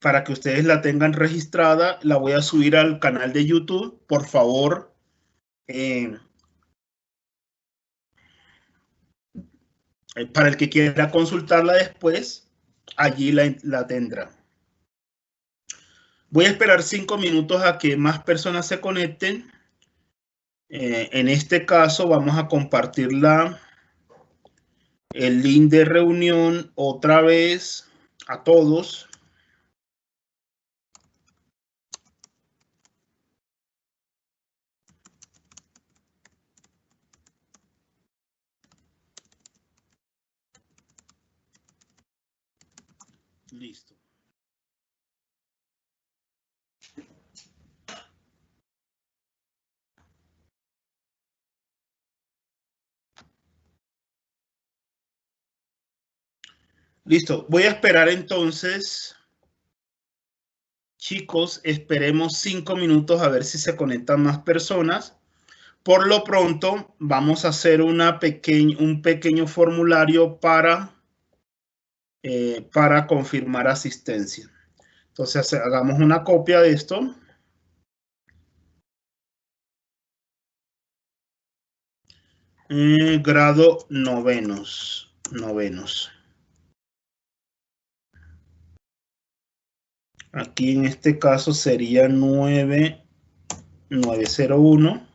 para que ustedes la tengan registrada. La voy a subir al canal de YouTube. Por favor, para el que quiera consultarla después, allí la tendrá. Voy a esperar 5 minutos a que más personas se conecten. En este caso vamos a compartir el link de reunión otra vez a todos. Listo. Listo. Voy a esperar entonces. Chicos, esperemos 5 minutos a ver si se conectan más personas. Por lo pronto, vamos a hacer un pequeño formulario para confirmar asistencia. Entonces, hagamos una copia de esto. Grado novenos. Aquí en este caso sería 901,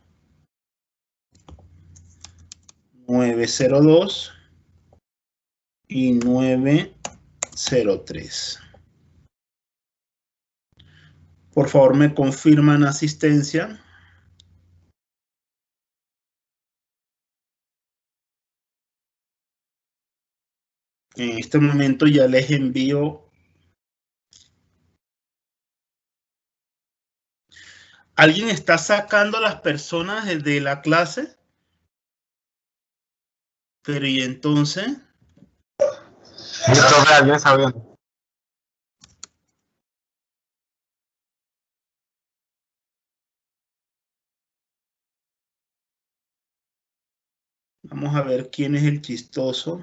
902 y 903. Por favor, me confirman asistencia. En este momento ya les envío. ¿Alguien está sacando a las personas de la clase? Pero ¿y entonces? Listo, vea, ya está bien. Vamos a ver quién es el chistoso.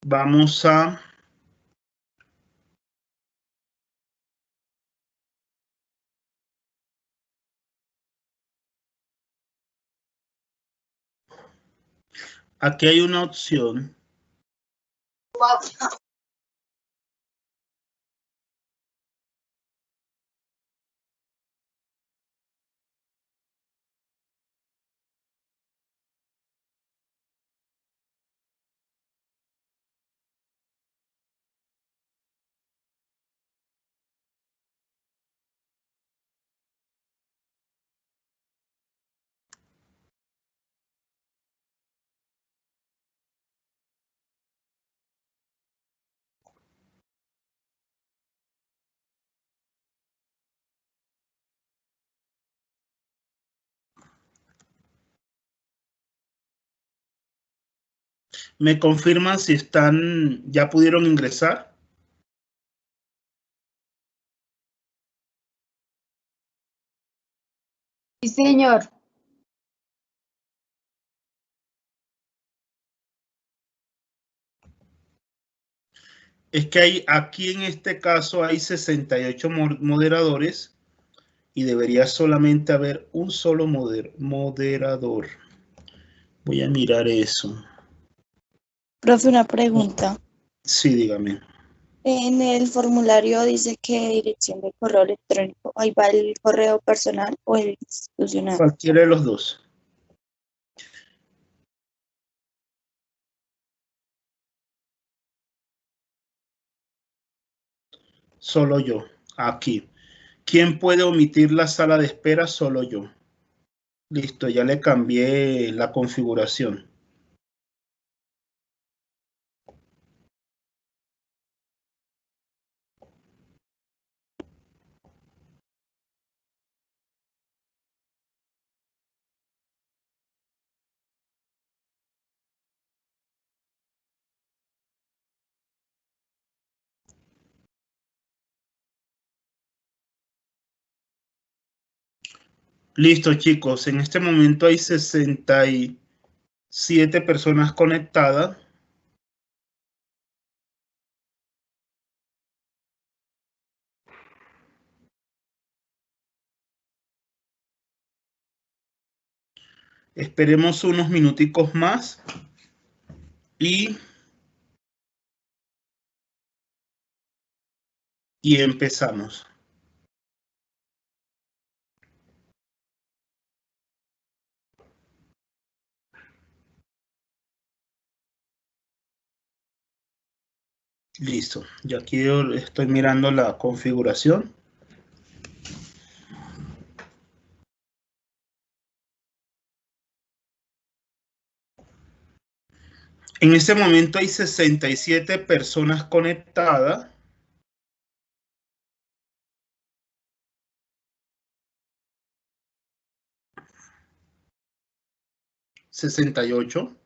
Vamos a... Aquí hay una opción. ¿Me confirman si ya pudieron ingresar? Sí, señor. Es que aquí en este caso hay 68 moderadores y debería solamente haber un solo moderador. Voy a mirar eso. Profe, una pregunta. Sí, dígame. En el formulario dice que dirección de correo electrónico. ¿Ahí va el correo personal o el institucional? Cualquiera de los dos. Solo yo, aquí. ¿Quién puede omitir la sala de espera? Solo yo. Listo, ya le cambié la configuración. Listo, chicos. En este momento hay 67 personas conectadas. Esperemos unos minuticos más y empezamos. Listo. Ya aquí estoy mirando la configuración. En este momento hay 67 personas conectadas. ¿68?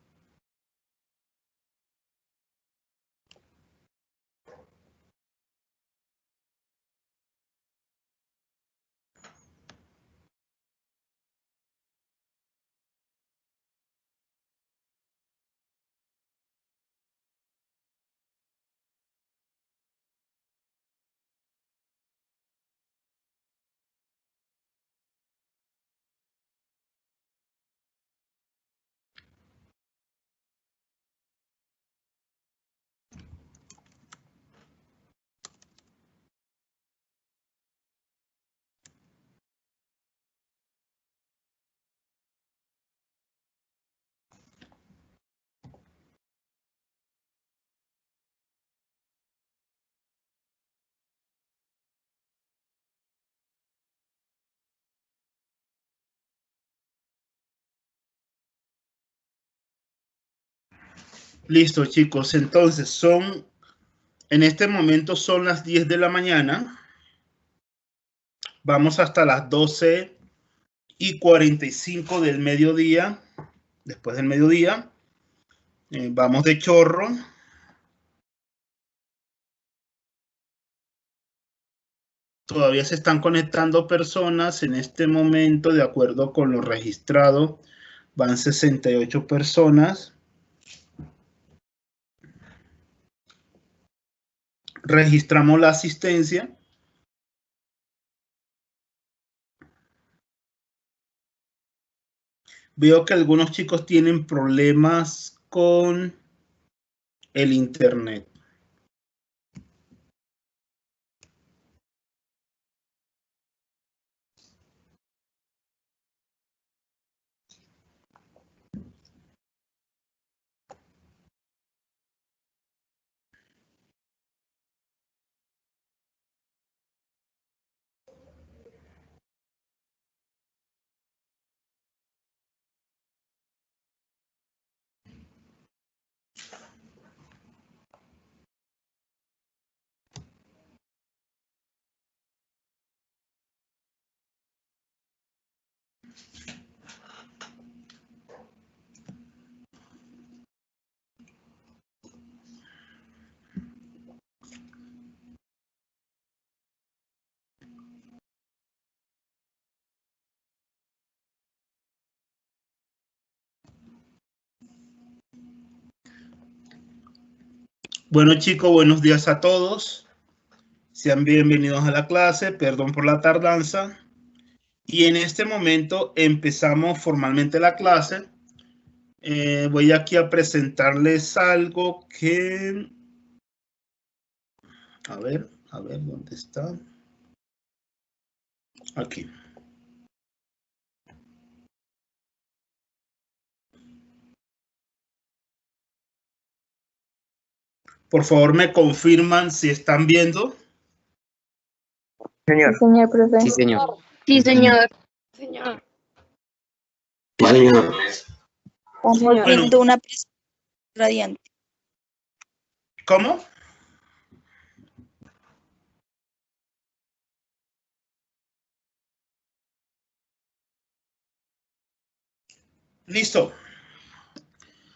Listo, chicos. Entonces, en este momento son las 10 de la mañana. Vamos hasta las 12:45 del mediodía. Después del mediodía, vamos de chorro. Todavía se están conectando personas en este momento, de acuerdo con lo registrado. Van 68 personas. Registramos la asistencia. Veo que algunos chicos tienen problemas con el internet. Bueno, chicos, buenos días a todos. Sean bienvenidos a la clase. Perdón por la tardanza. Y en este momento empezamos formalmente la clase. Voy aquí a presentarles algo que... A ver, ¿dónde está? Aquí. Por favor, me confirman si están viendo. Señor. Sí, señor profe. Sí, señor. Sí, señor. Señor. Estamos Bueno. viendo una presentación radiante. ¿Cómo? Listo.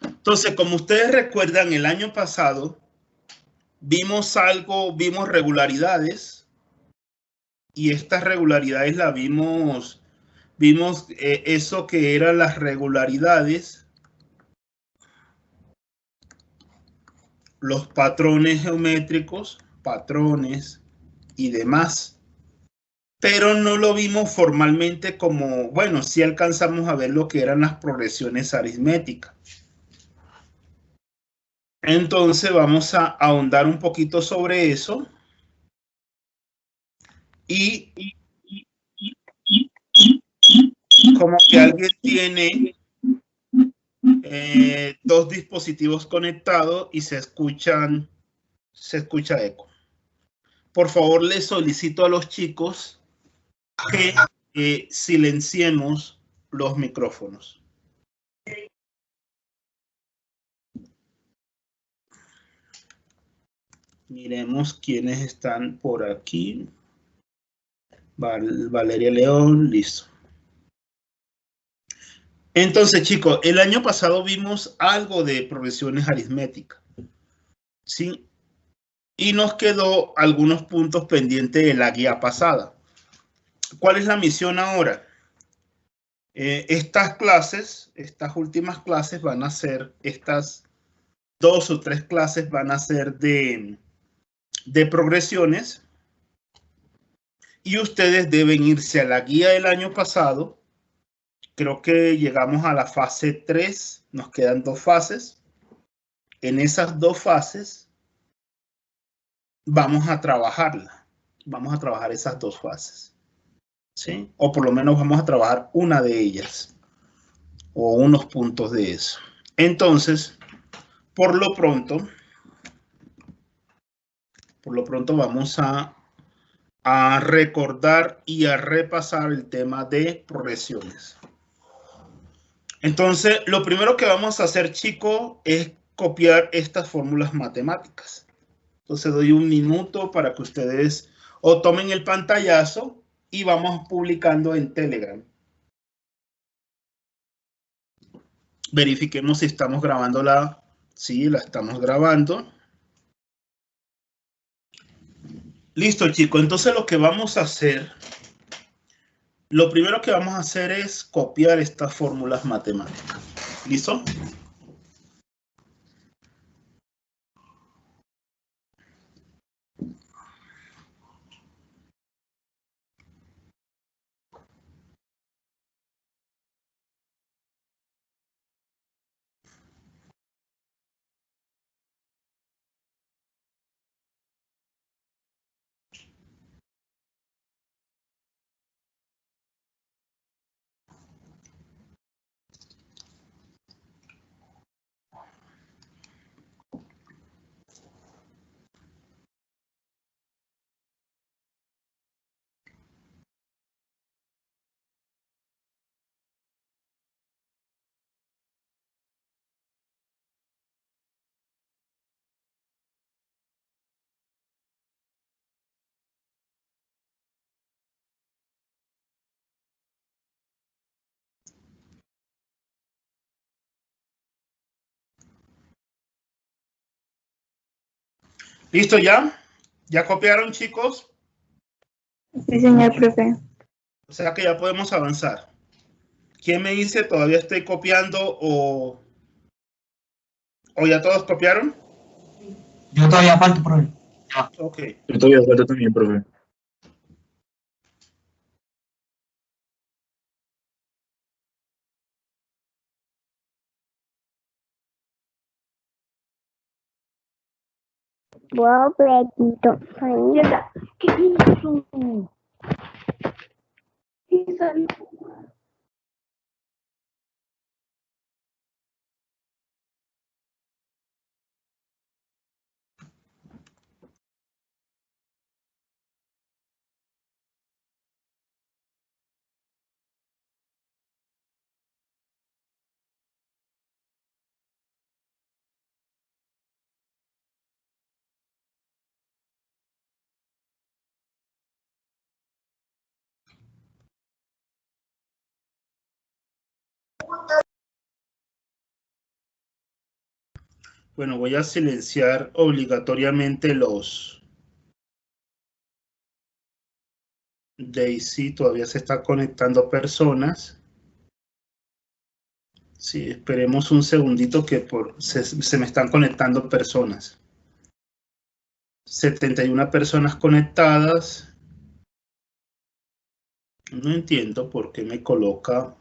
Entonces, como ustedes recuerdan, el año pasado vimos regularidades, y estas regularidades las vimos Vimos eso que eran las regularidades, los patrones geométricos, patrones y demás. Pero no lo vimos formalmente como, bueno, sí alcanzamos a ver lo que eran las progresiones aritméticas. Entonces vamos a ahondar un poquito sobre eso. Y como que alguien tiene dos dispositivos conectados y se escucha eco. Por favor, les solicito a los chicos que silenciemos los micrófonos. Miremos quiénes están por aquí. Valeria León, listo. Entonces, chicos, el año pasado vimos algo de progresiones aritméticas, ¿sí? Y nos quedó algunos puntos pendientes de la guía pasada. ¿Cuál es la misión ahora? Estas clases, estas últimas clases van a ser, estas 2 o 3 clases van a ser de progresiones, y ustedes deben irse a la guía del año pasado. Creo que llegamos a la fase 3, nos quedan 2 fases. En esas 2 fases vamos a trabajarla. Vamos a trabajar esas 2 fases, ¿sí? O por lo menos vamos a trabajar una de ellas o unos puntos de eso. Entonces, por lo pronto vamos a recordar y a repasar el tema de progresiones. Entonces, lo primero que vamos a hacer, chicos, es copiar estas fórmulas matemáticas. Entonces, doy un minuto para que ustedes o tomen el pantallazo y vamos publicando en Telegram. Verifiquemos si estamos grabando la... Sí, la estamos grabando. Listo, chicos. Entonces, lo que vamos a hacer... Lo primero que vamos a hacer es copiar estas fórmulas matemáticas. ¿Listo? ¿Listo ya? ¿Ya copiaron, chicos? Sí, señor profe. O sea que ya podemos avanzar. ¿Quién me dice todavía estoy copiando o ya todos copiaron? Yo todavía falto, profe. Ok. Yo todavía falta también, profe. Wow, Betito. ¿Qué hizo? ¿Qué hizo? Bueno, voy a silenciar obligatoriamente los Daisy, todavía se está conectando personas. Sí, esperemos un segundito que se me están conectando personas. 71 personas conectadas. No entiendo por qué me coloca.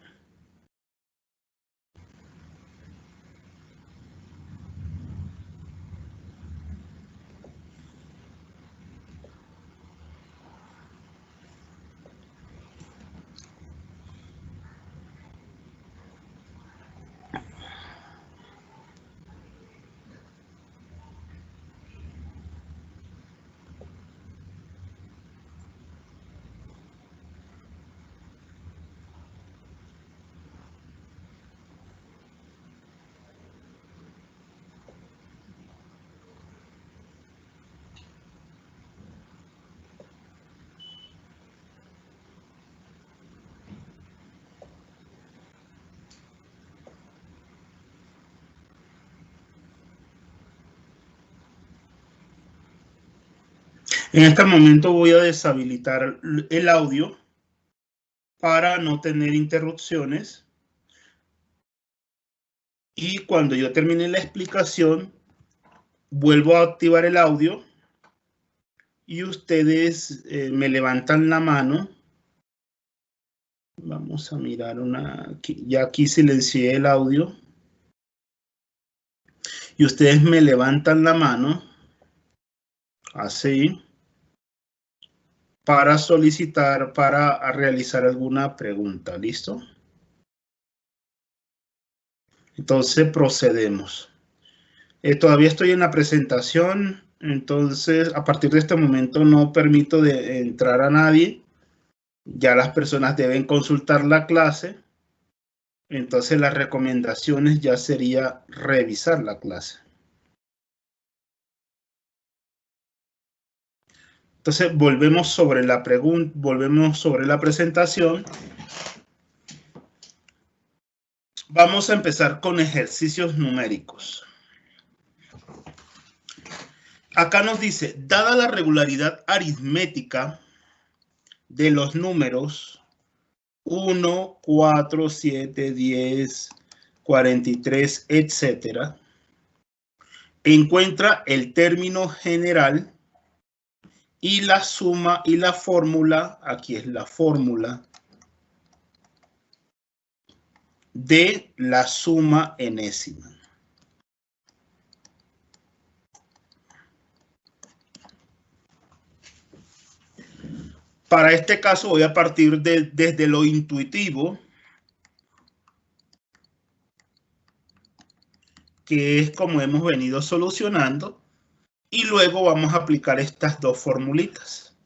En este momento voy a deshabilitar el audio para no tener interrupciones. Y cuando yo termine la explicación, vuelvo a activar el audio y ustedes me levantan la mano. Vamos a mirar ya aquí silencié el audio. Y ustedes me levantan la mano, así, para solicitar, para realizar alguna pregunta. ¿Listo? Entonces procedemos. Todavía estoy en la presentación, entonces a partir de este momento no permito de entrar a nadie. Ya las personas deben consultar la clase. Entonces las recomendaciones ya sería revisar la clase. Entonces volvemos sobre la presentación. Vamos a empezar con ejercicios numéricos. Acá nos dice, dada la regularidad aritmética de los números 1, 4, 7, 10, 43, etcétera, encuentra el término general y la suma y la fórmula, aquí es la fórmula, de la suma enésima. Para este caso voy a partir desde lo intuitivo, que es como hemos venido solucionando, y luego vamos a aplicar estas dos formulitas.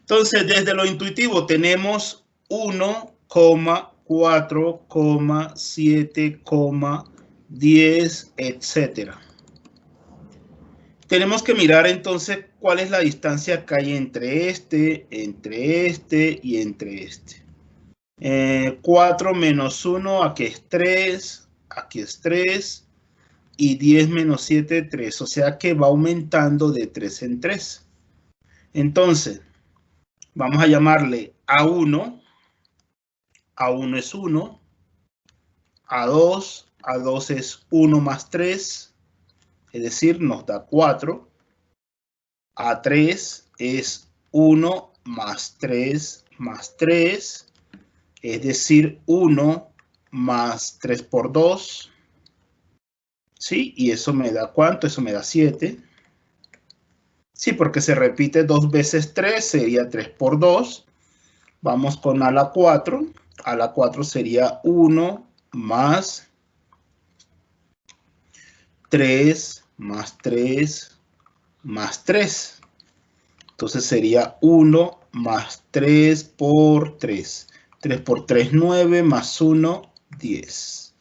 Entonces, desde lo intuitivo tenemos 1, 4, 7, 10, etcétera. Tenemos que mirar entonces cuál es la distancia que hay entre este y entre este. 4 menos 1, aquí es 3, aquí es 3, y 10 menos 7, 3. O sea que va aumentando de 3 en 3. Entonces, vamos a llamarle A1. A1 es 1. A2 es 1 más 3. Es decir, nos da 4. A3 es 1 más 3 más 3. Es decir, 1 más 3 por 2. ¿Sí? Y eso me da ¿cuánto? Eso me da 7. Sí, porque se repite 2 veces 3, sería 3 por 2. Vamos con a la 4. A la 4 sería 1 más 3 más 3 más 3. Entonces sería 1 más 3 por 3. 3 por 3, 9, más 1, 10.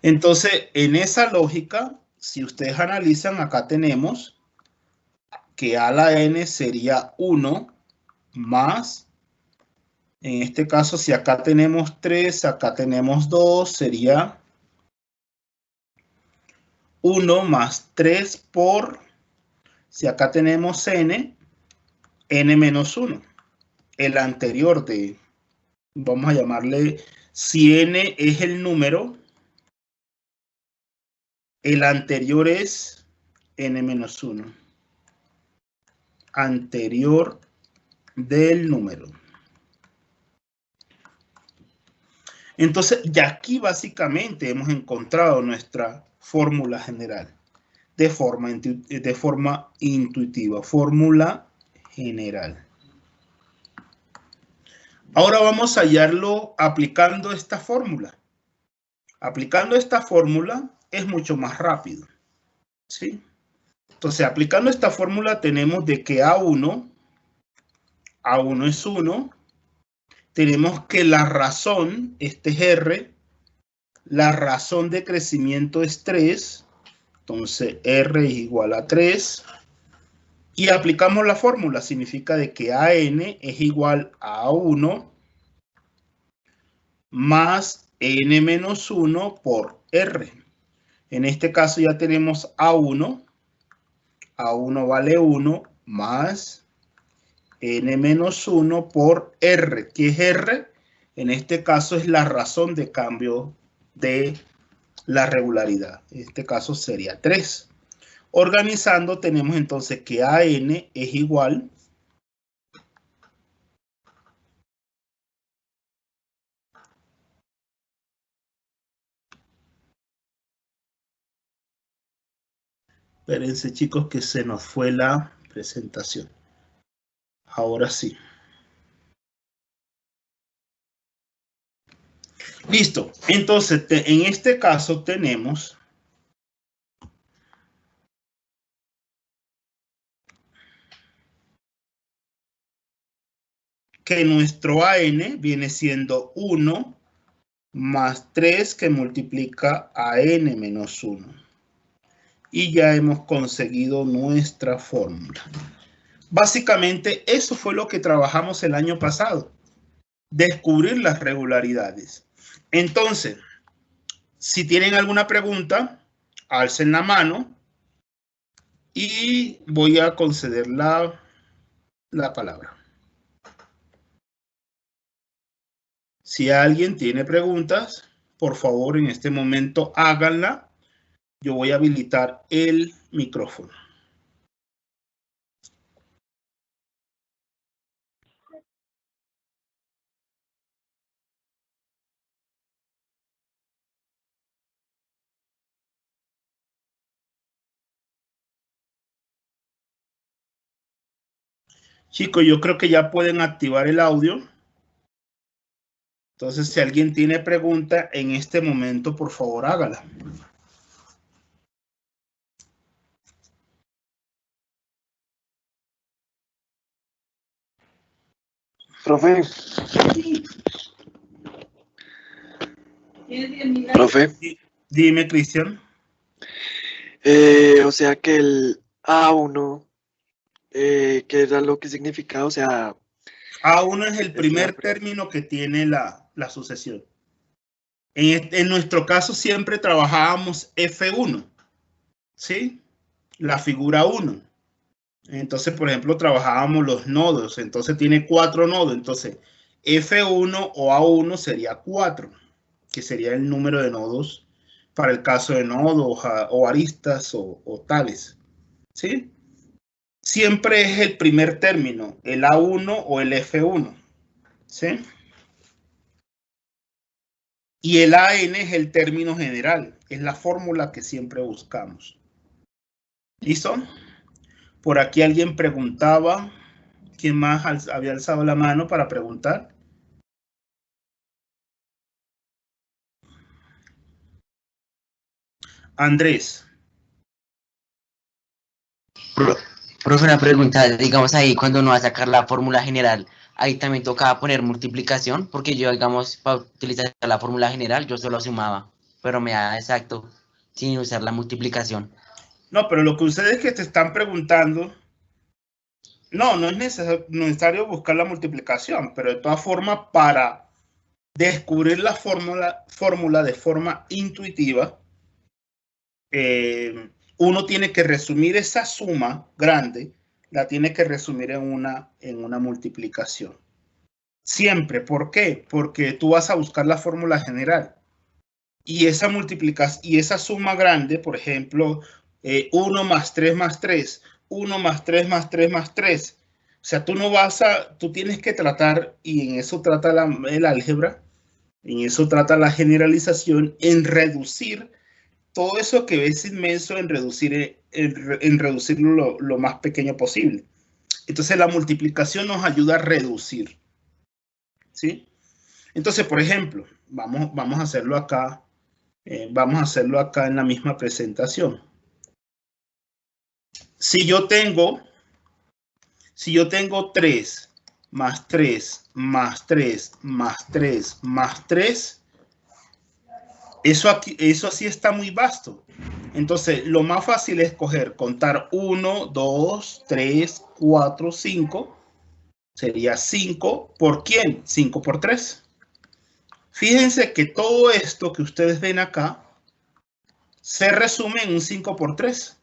Entonces, en esa lógica, si ustedes analizan, acá tenemos que a la n sería 1 más, en este caso, si acá tenemos 3, acá tenemos 2, sería 1 más 3 por, si acá tenemos n menos 1. el anterior de, vamos a llamarle, si n es el número, el anterior es n-1. Anterior del número. Entonces, ya aquí básicamente hemos encontrado nuestra fórmula general de forma intuitiva, fórmula general. Ahora vamos a hallarlo aplicando esta fórmula. Aplicando esta fórmula es mucho más rápido, ¿sí? Entonces, aplicando esta fórmula tenemos de que A1 es 1. Tenemos que la razón, este es R, la razón de crecimiento es 3. Entonces, R es igual a 3. Y aplicamos la fórmula, significa de que AN es igual a 1 más N-1 por R. En este caso ya tenemos A1. A1 vale 1 más N-1 por R. ¿Qué es R? En este caso es la razón de cambio de la regularidad. En este caso sería 3. Organizando tenemos entonces que AN es igual espérense chicos que se nos fue la presentación. Ahora sí. Listo. Entonces, en este caso tenemos que nuestro AN viene siendo 1 más 3 que multiplica a N menos 1. Y ya hemos conseguido nuestra fórmula. Básicamente, eso fue lo que trabajamos el año pasado. Descubrir las regularidades. Entonces, si tienen alguna pregunta, alcen la mano y voy a conceder la palabra. Si alguien tiene preguntas, por favor, en este momento háganla. Yo voy a habilitar el micrófono. Chicos, yo creo que ya pueden activar el audio. Entonces, si alguien tiene pregunta en este momento, por favor, hágala. Profe. Profe. Dime, Cristian. O sea que el A1, ¿qué era lo que significaba? O sea... A1 es el primer término que tiene la sucesión. En nuestro caso siempre trabajábamos F1, ¿sí? La figura 1. Entonces, por ejemplo, trabajábamos los nodos. Entonces tiene 4 nodos. Entonces, F1 o A1 sería 4, que sería el número de nodos para el caso de nodos o aristas o tales, ¿sí? Siempre es el primer término, el A1 o el F1, ¿sí? Y el AN es el término general, es la fórmula que siempre buscamos. ¿Listo? Por aquí alguien preguntaba, ¿quién más había alzado la mano para preguntar? Andrés. Profe, una pregunta, digamos ahí cuando uno va a sacar la fórmula general, ahí también tocaba poner multiplicación, porque yo, digamos, para utilizar la fórmula general, yo solo sumaba, pero me da exacto, sin usar la multiplicación. No, pero lo que ustedes que te están preguntando, no es necesario buscar la multiplicación, pero de todas formas, para descubrir la fórmula de forma intuitiva, uno tiene que resumir esa suma grande, la tiene que resumir en una multiplicación. Siempre. ¿Por qué? Porque tú vas a buscar la fórmula general. Y esa multiplicación, y esa suma grande, por ejemplo, 1 más 3 más 3, 1 más 3 más 3 más 3. O sea, tú tienes que tratar, y en eso trata el álgebra, en eso trata la generalización, en reducir todo eso que ves inmenso, en reducirlo lo más pequeño posible. Entonces, la multiplicación nos ayuda a reducir. ¿Sí? Entonces, por ejemplo, vamos a hacerlo acá. Vamos a hacerlo acá en la misma presentación. Si yo tengo 3 más 3 más 3 más 3 más 3, eso así está muy vasto. Entonces, lo más fácil es contar 1, 2, 3, 4, 5. Sería 5 por ¿quién? 5 por 3. Fíjense que todo esto que ustedes ven acá se resume en un 5 por 3.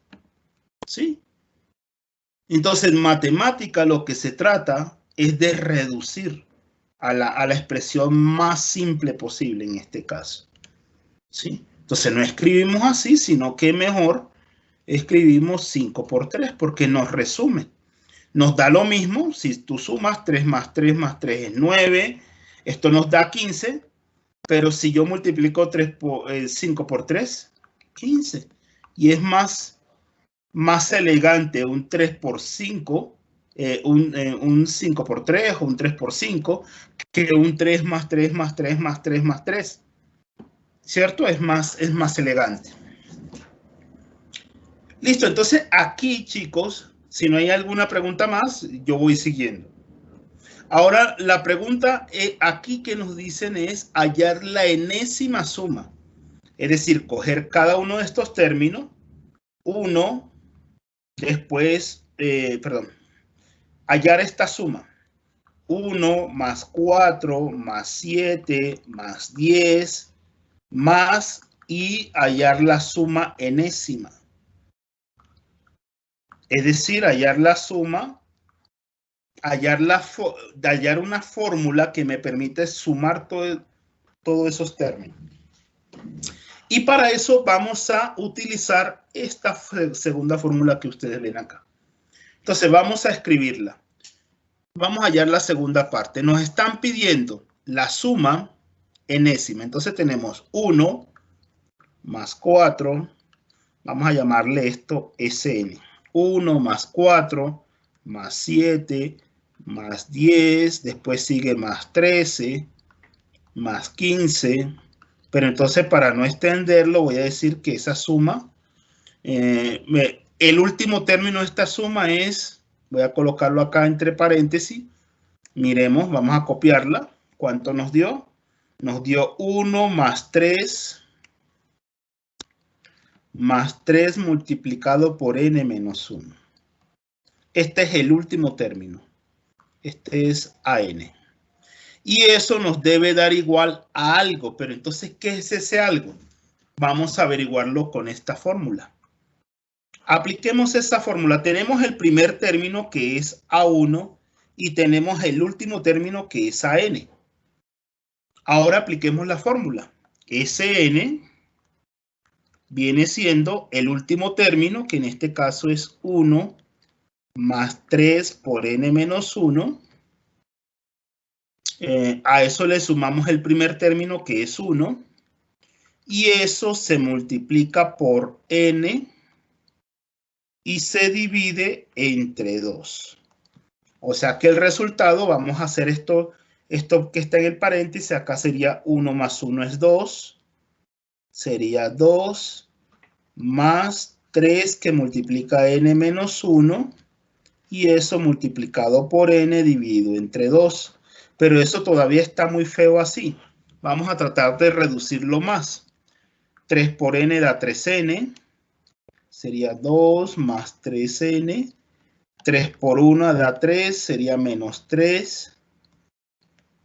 ¿Sí? Entonces, en matemática lo que se trata es de reducir a la expresión más simple posible en este caso. ¿Sí? Entonces, no escribimos así, sino que mejor escribimos 5 por 3 porque nos resume. Nos da lo mismo si tú sumas 3 más 3 más 3 es 9. Esto nos da 15. Pero si yo multiplico 5 por 3, 15. Y es más elegante un 3 por 5, un 5 por 3 o un 3 por 5, que un 3 más 3 más 3 más 3 más 3. ¿Cierto? Es más elegante. Listo, entonces aquí, chicos, si no hay alguna pregunta más, yo voy siguiendo. Ahora, la pregunta aquí que nos dicen es hallar la enésima suma. Es decir, coger cada uno de estos términos, 1, después, hallar esta suma. 1 más 4 más 7 más 10 más y hallar la suma enésima. Es decir, hallar la suma, hallar una fórmula que me permite sumar todos esos términos. Y para eso vamos a utilizar esta segunda fórmula que ustedes ven acá. Entonces vamos a escribirla. Vamos a hallar la segunda parte. Nos están pidiendo la suma enésima. Entonces tenemos 1 más 4. Vamos a llamarle esto Sn. 1 más 4 más 7 más 10. Después sigue más 13 más 15. Pero entonces, para no extenderlo, voy a decir que esa suma, el último término de esta suma es, voy a colocarlo acá entre paréntesis. Miremos, vamos a copiarla. ¿Cuánto nos dio? Nos dio 1 más 3 multiplicado por n menos 1. Este es el último término. Este es AN. Y eso nos debe dar igual a algo. Pero entonces, ¿qué es ese algo? Vamos a averiguarlo con esta fórmula. Apliquemos esa fórmula. Tenemos el primer término que es A1 y tenemos el último término que es AN. Ahora apliquemos la fórmula. Sn viene siendo el último término, que en este caso es 1 más 3 por n menos 1. A eso le sumamos el primer término que es 1 y eso se multiplica por n y se divide entre 2. O sea que el resultado, vamos a hacer esto que está en el paréntesis, acá sería 1 más 1 es 2, sería 2 más 3 que multiplica n menos 1 y eso multiplicado por n dividido entre 2. Pero eso todavía está muy feo así. Vamos a tratar de reducirlo más. 3 por n da 3n. Sería 2 más 3n. 3 por 1 da 3. Sería menos 3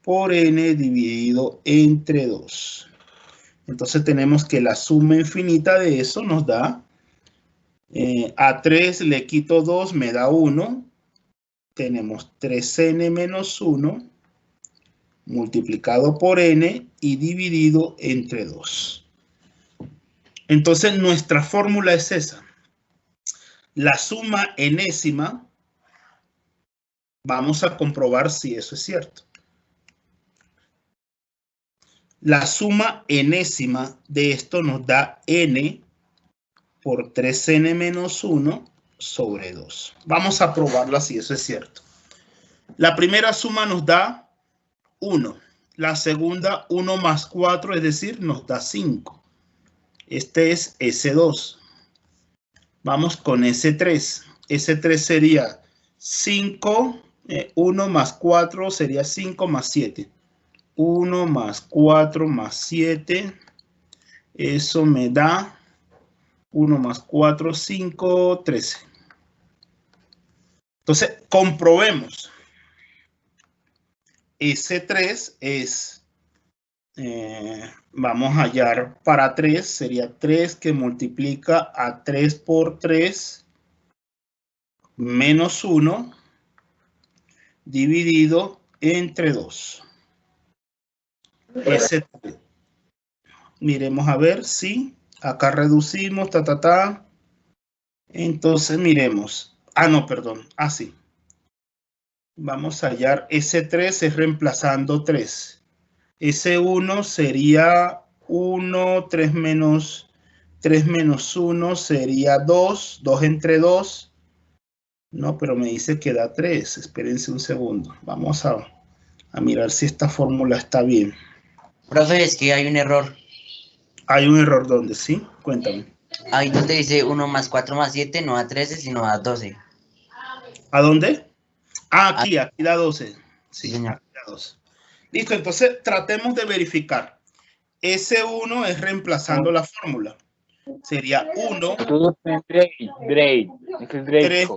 por n dividido entre 2. Entonces tenemos que la suma infinita de eso nos da. A 3 le quito 2, me da 1. Tenemos 3n menos 1. multiplicado por n y dividido entre 2. Entonces, nuestra fórmula es esa. La suma enésima, vamos a comprobar si eso es cierto. La suma enésima de esto nos da n por 3n menos 1 sobre 2. Vamos a probarla si eso es cierto. La primera suma nos da 1. La segunda, 1 más 4, es decir, nos da 5. Este es S2. Vamos con S3. S3 sería 5, 1 más 4 sería 5 más 7. 1 más 4 más 7. Eso me da 1 más 4, 5, 13. Entonces, comprobemos. S3 es, vamos a hallar para 3, sería 3 que multiplica a 3 por 3 menos 1 dividido entre 2. S3. Miremos a ver si acá reducimos, Entonces miremos. No, perdón. Así. Vamos a hallar S3 es reemplazando 3. S1 sería 1, 3 menos 1 sería 2. 2 entre 2. No, pero me dice que da 3. Espérense un segundo. Vamos a mirar si esta fórmula está bien. Profe, es que hay un error. Hay un error donde, ¿sí? Cuéntame. Ahí donde dice 1 más 4 más 7 no da 13, sino da 12. ¿A dónde? Aquí da 12. Sí, señor. aquí da 12. Listo, entonces tratemos de verificar. S1 es reemplazando la fórmula. Sería 1, 3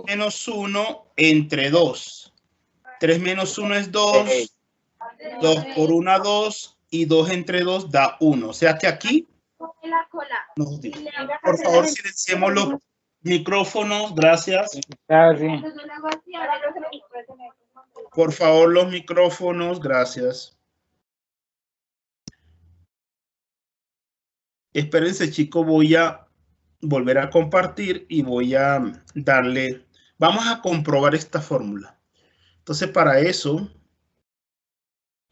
menos 1 entre 2. 3 menos 1 es 2. 2 por 1, 2. Y 2 entre 2 da 1. O sea que aquí nos dio. Por favor, silenciemos los micrófonos. Gracias. Por favor, los micrófonos. Gracias. Espérense, chicos. Voy a volver a compartir y voy a darle. Vamos a comprobar esta fórmula. Entonces, para eso,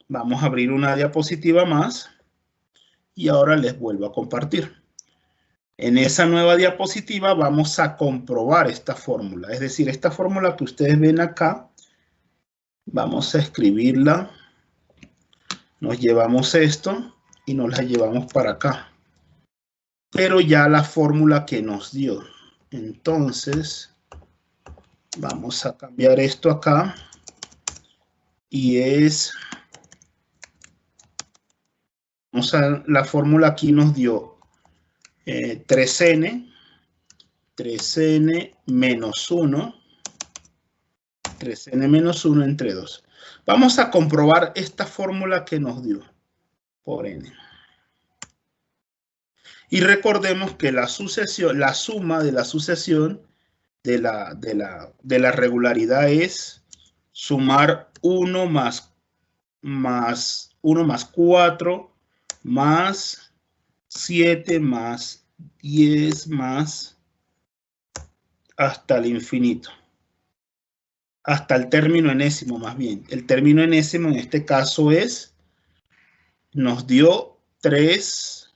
vamos a abrir una diapositiva más. Y ahora les vuelvo a compartir. En esa nueva diapositiva vamos a comprobar esta fórmula. Es decir, esta fórmula que ustedes ven acá, vamos a escribirla. Nos llevamos esto y nos la llevamos para acá. Pero ya la fórmula que nos dio. Entonces, vamos a cambiar esto acá. Y es... la fórmula aquí nos dio 3n menos 1, 3n menos 1 entre 2. Vamos a comprobar esta fórmula que nos dio por n. Y recordemos que la suma de la sucesión de la regularidad es sumar 1 más 4 más 7 más 10 más hasta el infinito. Hasta el término enésimo más bien. El término enésimo en este caso nos dio 3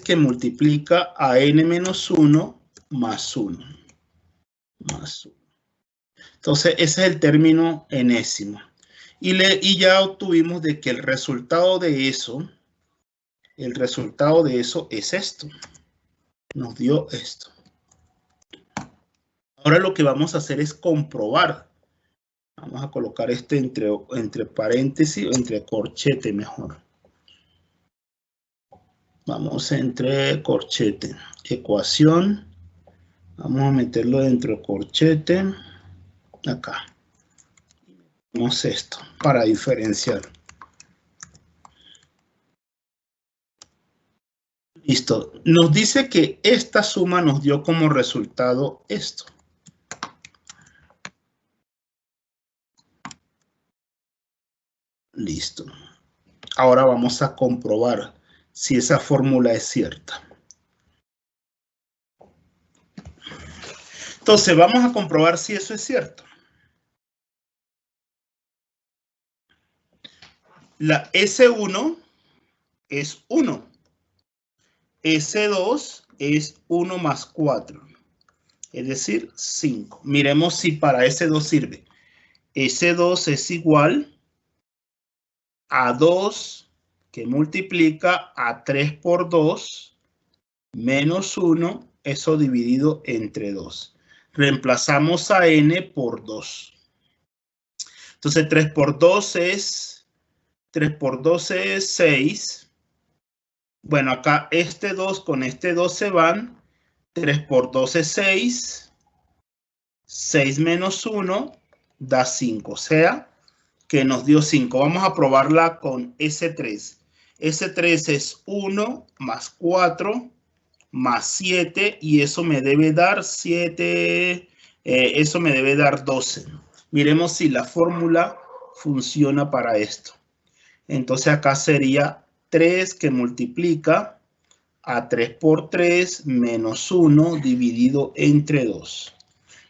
que multiplica a n menos 1 más 1. Entonces ese es el término enésimo. Y ya obtuvimos de que el resultado de eso es esto. Nos dio esto. Ahora lo que vamos a hacer es comprobar. Vamos a colocar este entre paréntesis o entre corchete mejor. Vamos entre corchete. Ecuación. Vamos a meterlo dentro de corchete. Acá. Hacemos esto para diferenciar. Listo. Nos dice que esta suma nos dio como resultado esto. Listo. Ahora vamos a comprobar si esa fórmula es cierta. Entonces, vamos a comprobar si eso es cierto. La S1 es 1. S2 es 1 más 4. Es decir, 5. Miremos si para S2 sirve. S2 es igual a 2 que multiplica a 3 por 2 menos 1, eso dividido entre 2. Reemplazamos a n por 2. Entonces 3 por 2 es 6. Bueno, acá este 2 con este 2 se van. 3 por 2 es 6. 6 menos 1 da 5. O sea, que nos dio 5. Vamos a probarla con S3. S3 es 1 más 4 más 7 y eso me debe dar 7. Eso me debe dar 12. Miremos si la fórmula funciona para esto. Entonces acá sería 3 que multiplica a 3 por 3 menos 1 dividido entre 2.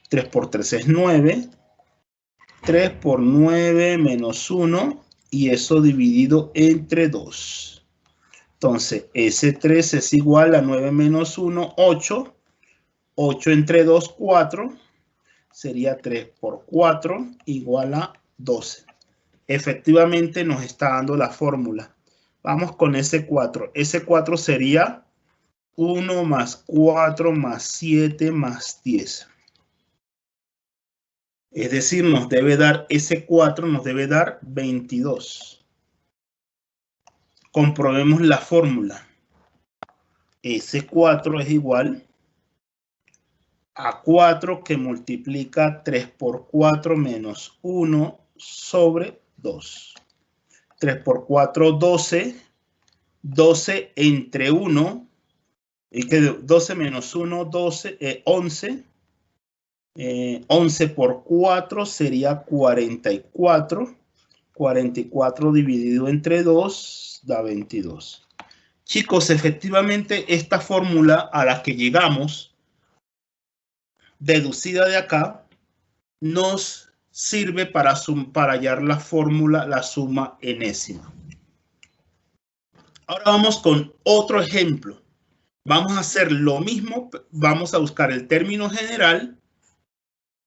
3 por 3 es 9. 3 por 9 menos 1 y eso dividido entre 2. Entonces, S3 es igual a 9 menos 1, 8. 8 entre 2, 4. Sería 3 por 4 igual a 12. Efectivamente nos está dando la fórmula. Vamos con S4. S4 sería 1 más 4 más 7 más 10. Es decir, nos debe dar S4, nos debe dar 22. Comprobemos la fórmula. S4 es igual a 4 que multiplica 3 por 4 menos 1 sobre 2. 3 por 4, 12. 12 entre 1. Y que 12 menos 1, 12, 11. 11 por 4 sería 44. 44 dividido entre 2 da 22. Chicos, efectivamente esta fórmula a la que llegamos, deducida de acá, nos sirve para hallar la fórmula, la suma enésima. Ahora vamos con otro ejemplo. Vamos a hacer lo mismo, vamos a buscar el término general,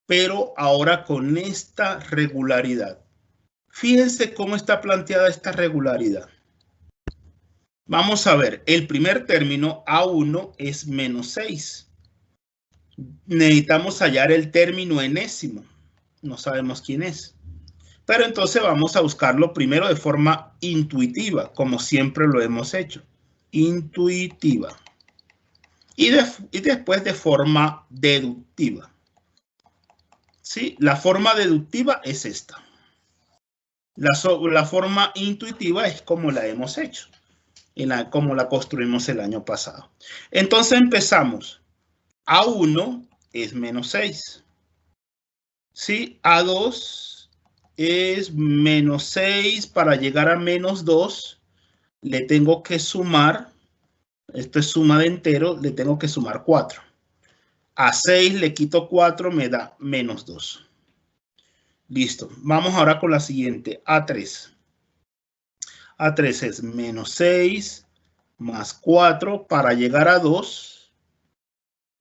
pero ahora con esta regularidad. Fíjense cómo está planteada esta regularidad. Vamos a ver, el primer término, A1, es menos 6. Necesitamos hallar el término enésimo. No sabemos quién es. Pero entonces vamos a buscarlo primero de forma intuitiva, como siempre lo hemos hecho. Intuitiva. Y después de forma deductiva. ¿Sí? La forma deductiva es esta. La forma intuitiva es como la hemos hecho. Como la construimos el año pasado. Entonces empezamos. A1 es menos 6. ¿Sí? A2 es menos 6. Para llegar a menos 2, le tengo que sumar, esto es suma de enteros, le tengo que sumar 4. A 6 le quito 4, me da menos 2. Listo. Vamos ahora con la siguiente. A3. A3 es menos 6 más 4. Para llegar a 2,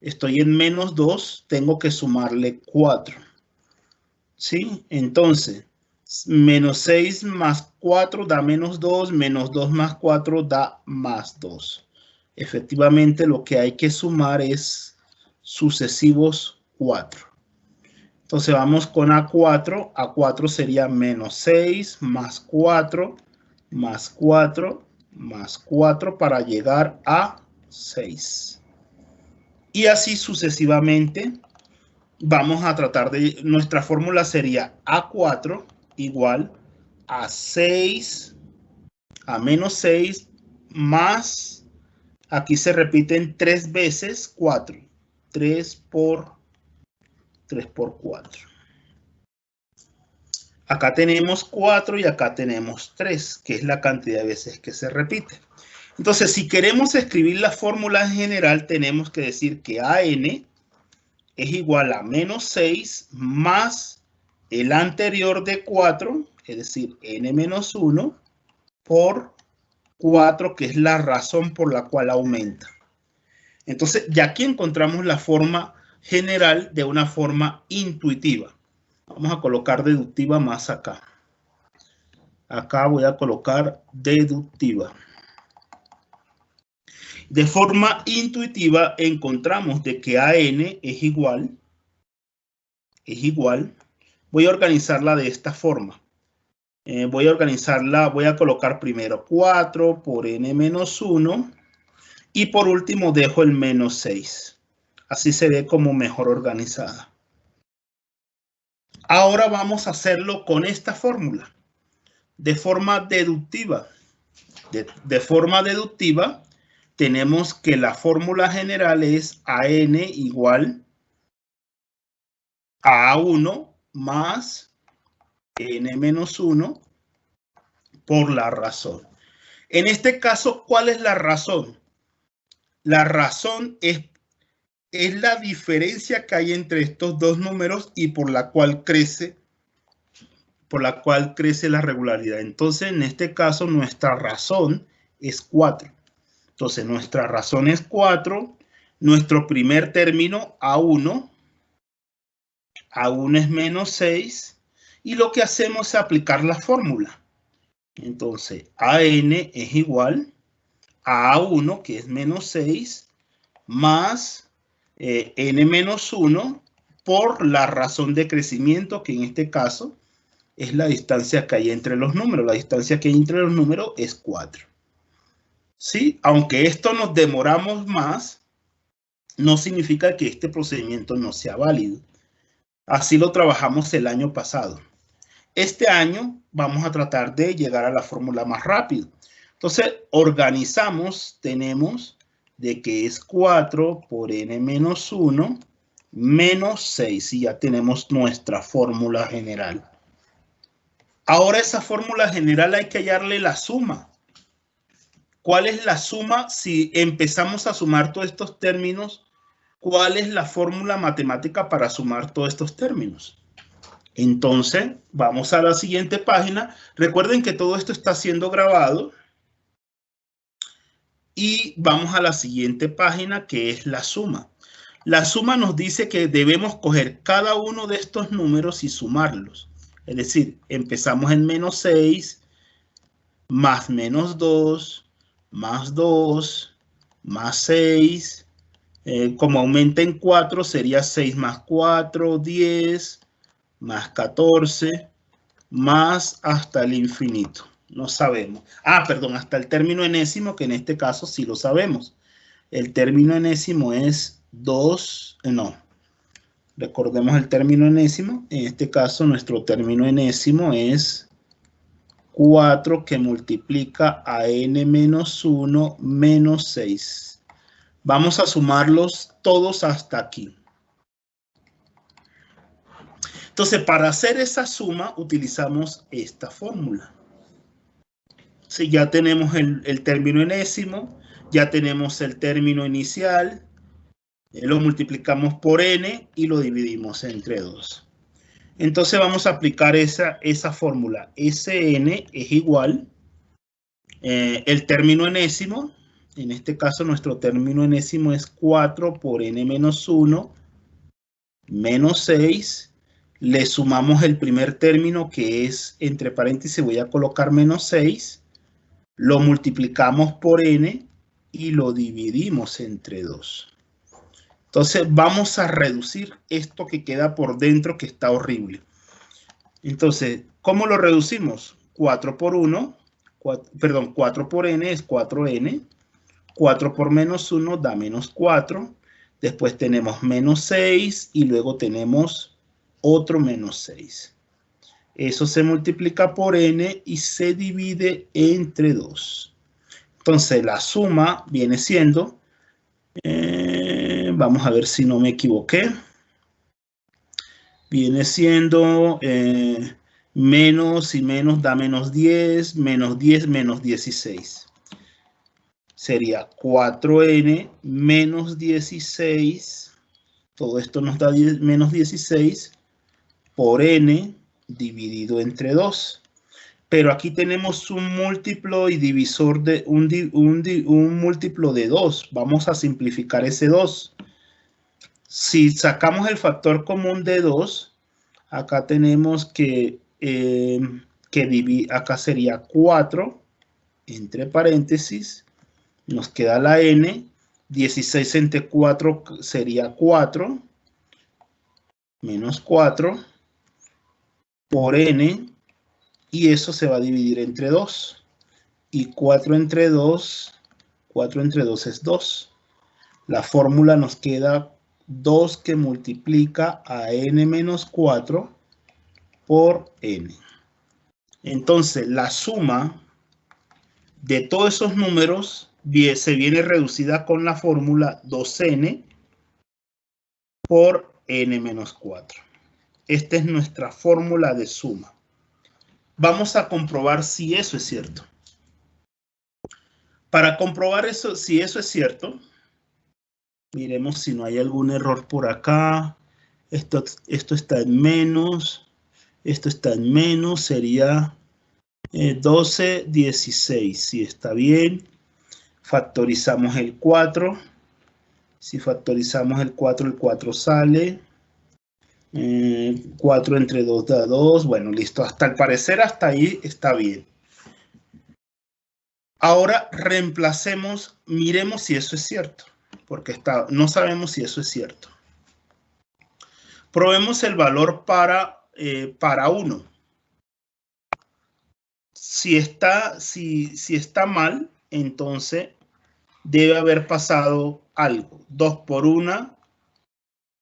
estoy en menos 2, tengo que sumarle 4. ¿Sí? Entonces, menos 6 más 4 da menos 2, menos 2 más 4 da más 2. Efectivamente, lo que hay que sumar es sucesivos 4. Entonces, vamos con A4. A4 sería menos 6 más 4 más 4 más 4 para llegar a 6. Y así sucesivamente vamos a tratar de... Nuestra fórmula sería A4 igual a 6, a menos 6 más... Aquí se repiten 3 veces 4. 3 por 4. Acá tenemos 4 y acá tenemos 3, que es la cantidad de veces que se repite. Entonces, si queremos escribir la fórmula en general, tenemos que decir que AN es igual a menos 6 más el anterior de 4, es decir, n menos 1, por 4, que es la razón por la cual aumenta. Entonces, ya aquí encontramos la forma general de una forma intuitiva. Vamos a colocar deductiva más acá. Acá voy a colocar deductiva. De forma intuitiva encontramos de que AN es igual. Voy a organizarla de esta forma. Voy a colocar primero 4 por n menos 1 y por último dejo el menos 6. Así se ve como mejor organizada. Ahora vamos a hacerlo con esta fórmula. De forma deductiva. De forma deductiva tenemos que la fórmula general es AN igual a A1 más n menos 1 por la razón. En este caso, ¿cuál es la razón? La razón es la diferencia que hay entre estos dos números y por la cual crece la regularidad. Entonces, en este caso, nuestra razón es 4. Entonces, nuestra razón es 4. Nuestro primer término, A1 es menos 6. Y lo que hacemos es aplicar la fórmula. Entonces, AN es igual a A1, que es menos 6, más n menos 1 por la razón de crecimiento, que en este caso es la distancia que hay entre los números. La distancia que hay entre los números es 4. ¿Sí? Aunque esto nos demoramos más, no significa que este procedimiento no sea válido. Así lo trabajamos el año pasado. Este año vamos a tratar de llegar a la fórmula más rápido. Entonces, organizamos, tenemos de que es 4 por n menos 1 menos 6. Y ya tenemos nuestra fórmula general. Ahora esa fórmula general hay que hallarle la suma. ¿Cuál es la suma? Si empezamos a sumar todos estos términos, ¿cuál es la fórmula matemática para sumar todos estos términos? Entonces, vamos a la siguiente página. Recuerden que todo esto está siendo grabado. Y vamos a la siguiente página, que es la suma. La suma nos dice que debemos coger cada uno de estos números y sumarlos. Es decir, empezamos en menos 6, más menos 2, más 2, más 6. Como aumenta en 4, sería 6 más 4, 10, más 14, más hasta el infinito. No sabemos. Perdón, hasta el término enésimo, que en este caso sí lo sabemos. El término enésimo es 2, recordemos el término enésimo. En este caso, nuestro término enésimo es 4 que multiplica a n menos 1 menos 6. Vamos a sumarlos todos hasta aquí. Entonces, para hacer esa suma, utilizamos esta fórmula. Si ya tenemos el término enésimo, ya tenemos el término inicial, lo multiplicamos por n y lo dividimos entre 2. Entonces vamos a aplicar esa fórmula. Sn es igual, el término enésimo, en este caso nuestro término enésimo es 4 por n menos 1 menos 6. Le sumamos el primer término, que es, entre paréntesis, voy a colocar menos 6. Lo multiplicamos por n y lo dividimos entre 2. Entonces vamos a reducir esto que queda por dentro, que está horrible. Entonces, ¿cómo lo reducimos? 4 por n es 4n. 4 por menos 1 da menos 4. Después tenemos menos 6 y luego tenemos otro menos 6. Eso se multiplica por n y se divide entre 2. Entonces, la suma viene siendo, vamos a ver si no me equivoqué, viene siendo Menos y menos da menos 10, menos 10, menos 16. Sería 4n menos 16. Todo esto nos da menos 16 por n dividido entre 2. Pero aquí tenemos un múltiplo y divisor de un múltiplo de 2. Vamos a simplificar ese 2. Si sacamos el factor común de 2, acá tenemos que acá sería 4, entre paréntesis, nos queda la n, 16 entre 4 sería 4, menos 4, por n, y eso se va a dividir entre 2, y 4 entre 2 es 2. La fórmula nos queda 2 que multiplica a n menos 4 por n. Entonces, la suma de todos esos números se viene reducida con la fórmula 2n por n menos 4. Esta es nuestra fórmula de suma. Vamos a comprobar si eso es cierto. Para comprobar eso, si eso es cierto, miremos si no hay algún error por acá. Esto está en menos. Esto está en menos, sería 12, 16. Si está bien. Factorizamos el 4. Si factorizamos el 4 sale. 4 entre 2 da 2. Bueno, listo. Hasta el parecer, hasta ahí está bien. Ahora reemplacemos, miremos si eso es cierto. Porque no sabemos si eso es cierto. Probemos el valor para 1. Si está mal, entonces debe haber pasado algo. 2 por 1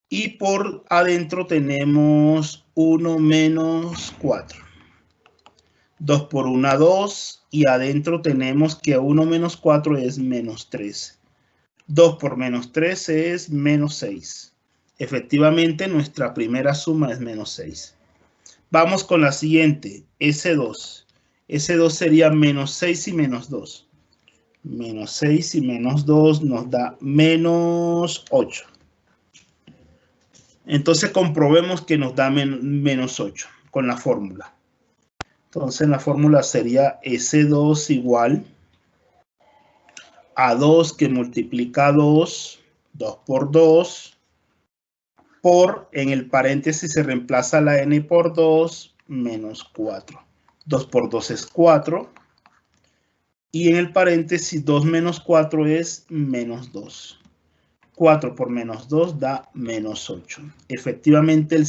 y por adentro tenemos 1 menos 4. 2 por 1, 2 y adentro tenemos que 1 menos 4 es menos 3. 2 por menos 3 es menos 6. Efectivamente, nuestra primera suma es menos 6. Vamos con la siguiente, S2. S2 sería menos 6 y menos 2. Menos 6 y menos 2 nos da menos 8. Entonces comprobemos que nos da menos 8 con la fórmula. Entonces la fórmula sería S2 igual a 2 que multiplica 2, 2 por 2. Por, en el paréntesis se reemplaza la n por 2, menos 4. 2 por 2 es 4. Y en el paréntesis 2 menos 4 es menos 2. 4 por menos 2 da menos 8. Efectivamente,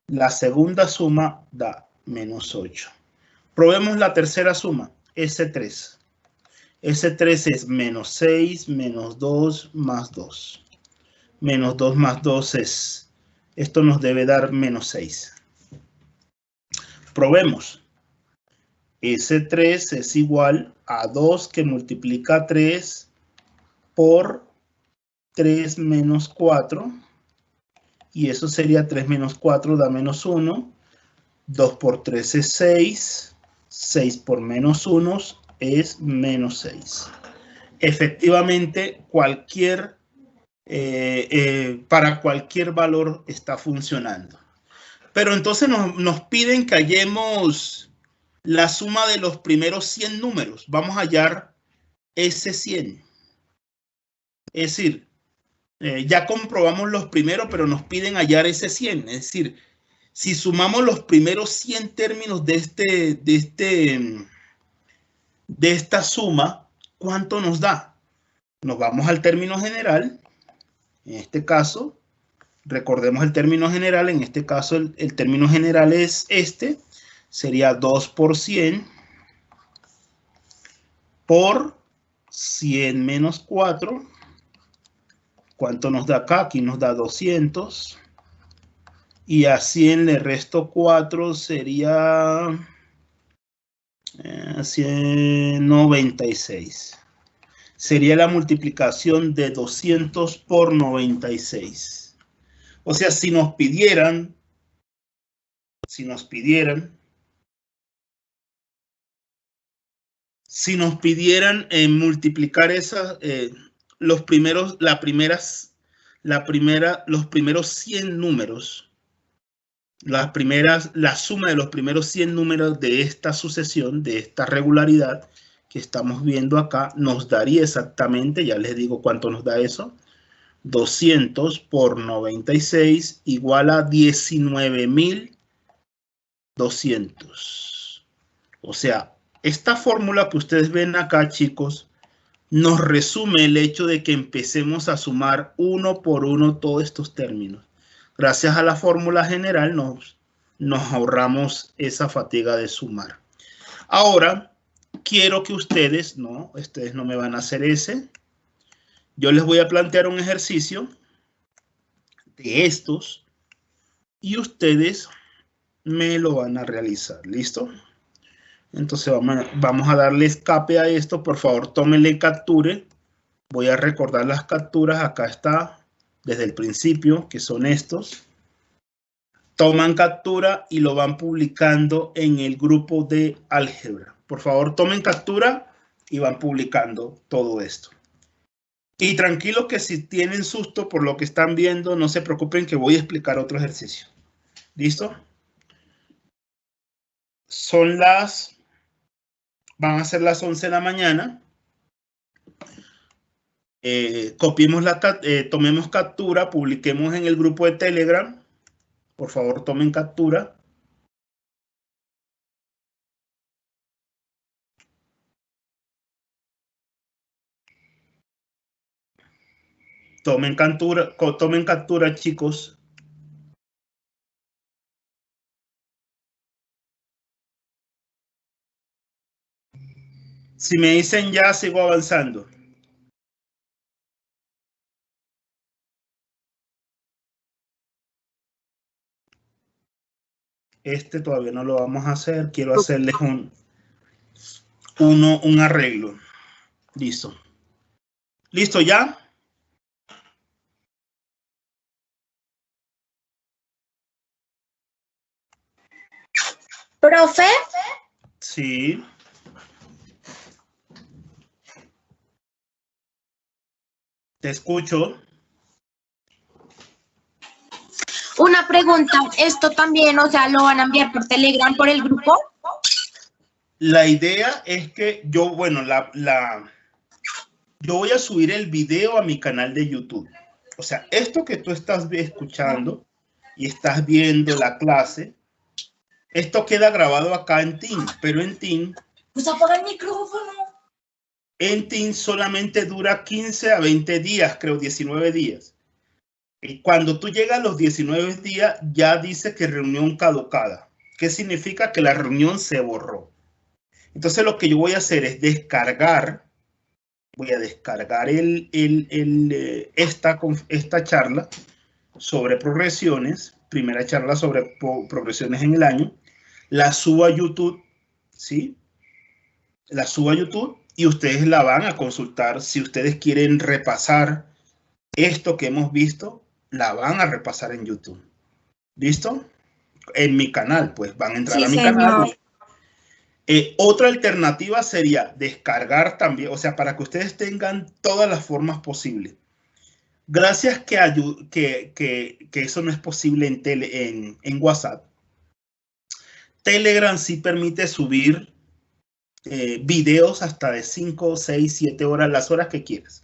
la segunda suma da menos 8. Probemos la tercera suma, S3. S3 es menos 6, menos 2, más 2. Menos 2 más 2 es, esto nos debe dar menos 6. Probemos. S3 es igual a 2 que multiplica 3 por 3 menos 4. Y eso sería 3 menos 4 da menos 1. 2 por 3 es 6. 6 por menos 1 es menos 6. Efectivamente, para cualquier valor está funcionando. Pero entonces nos piden que hallemos la suma de los primeros 100 números. Vamos a hallar ese 100. Es decir, ya comprobamos los primeros, pero nos piden hallar ese 100. Es decir, si sumamos los primeros 100 términos de esta suma, ¿cuánto nos da? Nos vamos al término general. En este caso, recordemos el término general. En este caso, el término general es este. Sería 2 por 100 por 100 menos 4. ¿Cuánto nos da acá? Aquí nos da 200. Y a 100 le resto 4, sería 96. Sería la multiplicación de 200 por 96. O sea, si nos pidieran si nos pidieran multiplicar esas, los primeros 100 números, la suma de los primeros 100 números de esta sucesión, de esta regularidad que estamos viendo acá, nos daría exactamente, ya les digo cuánto nos da eso, 200 por 96 igual a 19.200. O sea, esta fórmula que ustedes ven acá, chicos, nos resume el hecho de que empecemos a sumar uno por uno todos estos términos. Gracias a la fórmula general nos ahorramos esa fatiga de sumar. Ahora, quiero que ustedes no me van a hacer ese. Yo les voy a plantear un ejercicio de estos y ustedes me lo van a realizar. ¿Listo? Entonces vamos a darle escape a esto. Por favor, tómenle capture. Voy a recordar las capturas. Acá está desde el principio, que son estos. Toman captura y lo van publicando en el grupo de álgebra. Por favor, tomen captura y van publicando todo esto. Y tranquilos que si tienen susto por lo que están viendo, no se preocupen que voy a explicar otro ejercicio. ¿Listo? Van a ser las 11 de la mañana. Tomemos captura, publiquemos en el grupo de Telegram. Por favor, tomen captura. Tomen captura, chicos. Si me dicen ya, sigo avanzando. Este todavía no lo vamos a hacer. Quiero hacerles un arreglo. Listo. ¿Listo ya? Profe, Sí. Te escucho. una pregunta, ¿esto también, o sea, lo van a enviar por Telegram, por el grupo? La idea es que yo, bueno, yo voy a subir el video a mi canal de YouTube. O sea, esto que tú estás escuchando y estás viendo la clase, esto queda grabado acá en Teams, pero en Teams, Pues apaga el micrófono. en Teams solamente dura 15 a 20 días, creo, 19 días. Y cuando tú llegas a los 19 días, ya dice que reunión caducada. ¿Qué significa? Que la reunión se borró. Entonces lo que yo voy a hacer es descargar, voy a descargar esta charla sobre progresiones, primera charla sobre progresiones en el año, la subo a YouTube, ¿sí? La subo a YouTube y ustedes la van a consultar. Si ustedes quieren repasar esto que hemos visto, la van a repasar en YouTube. ¿Listo? En mi canal, pues van a entrar a mi canal. Otra alternativa sería descargar también, o sea, para que ustedes tengan todas las formas posibles. Gracias que eso no es posible en WhatsApp. Telegram sí permite subir videos hasta de 5, 6, 7 horas, las horas que quieras.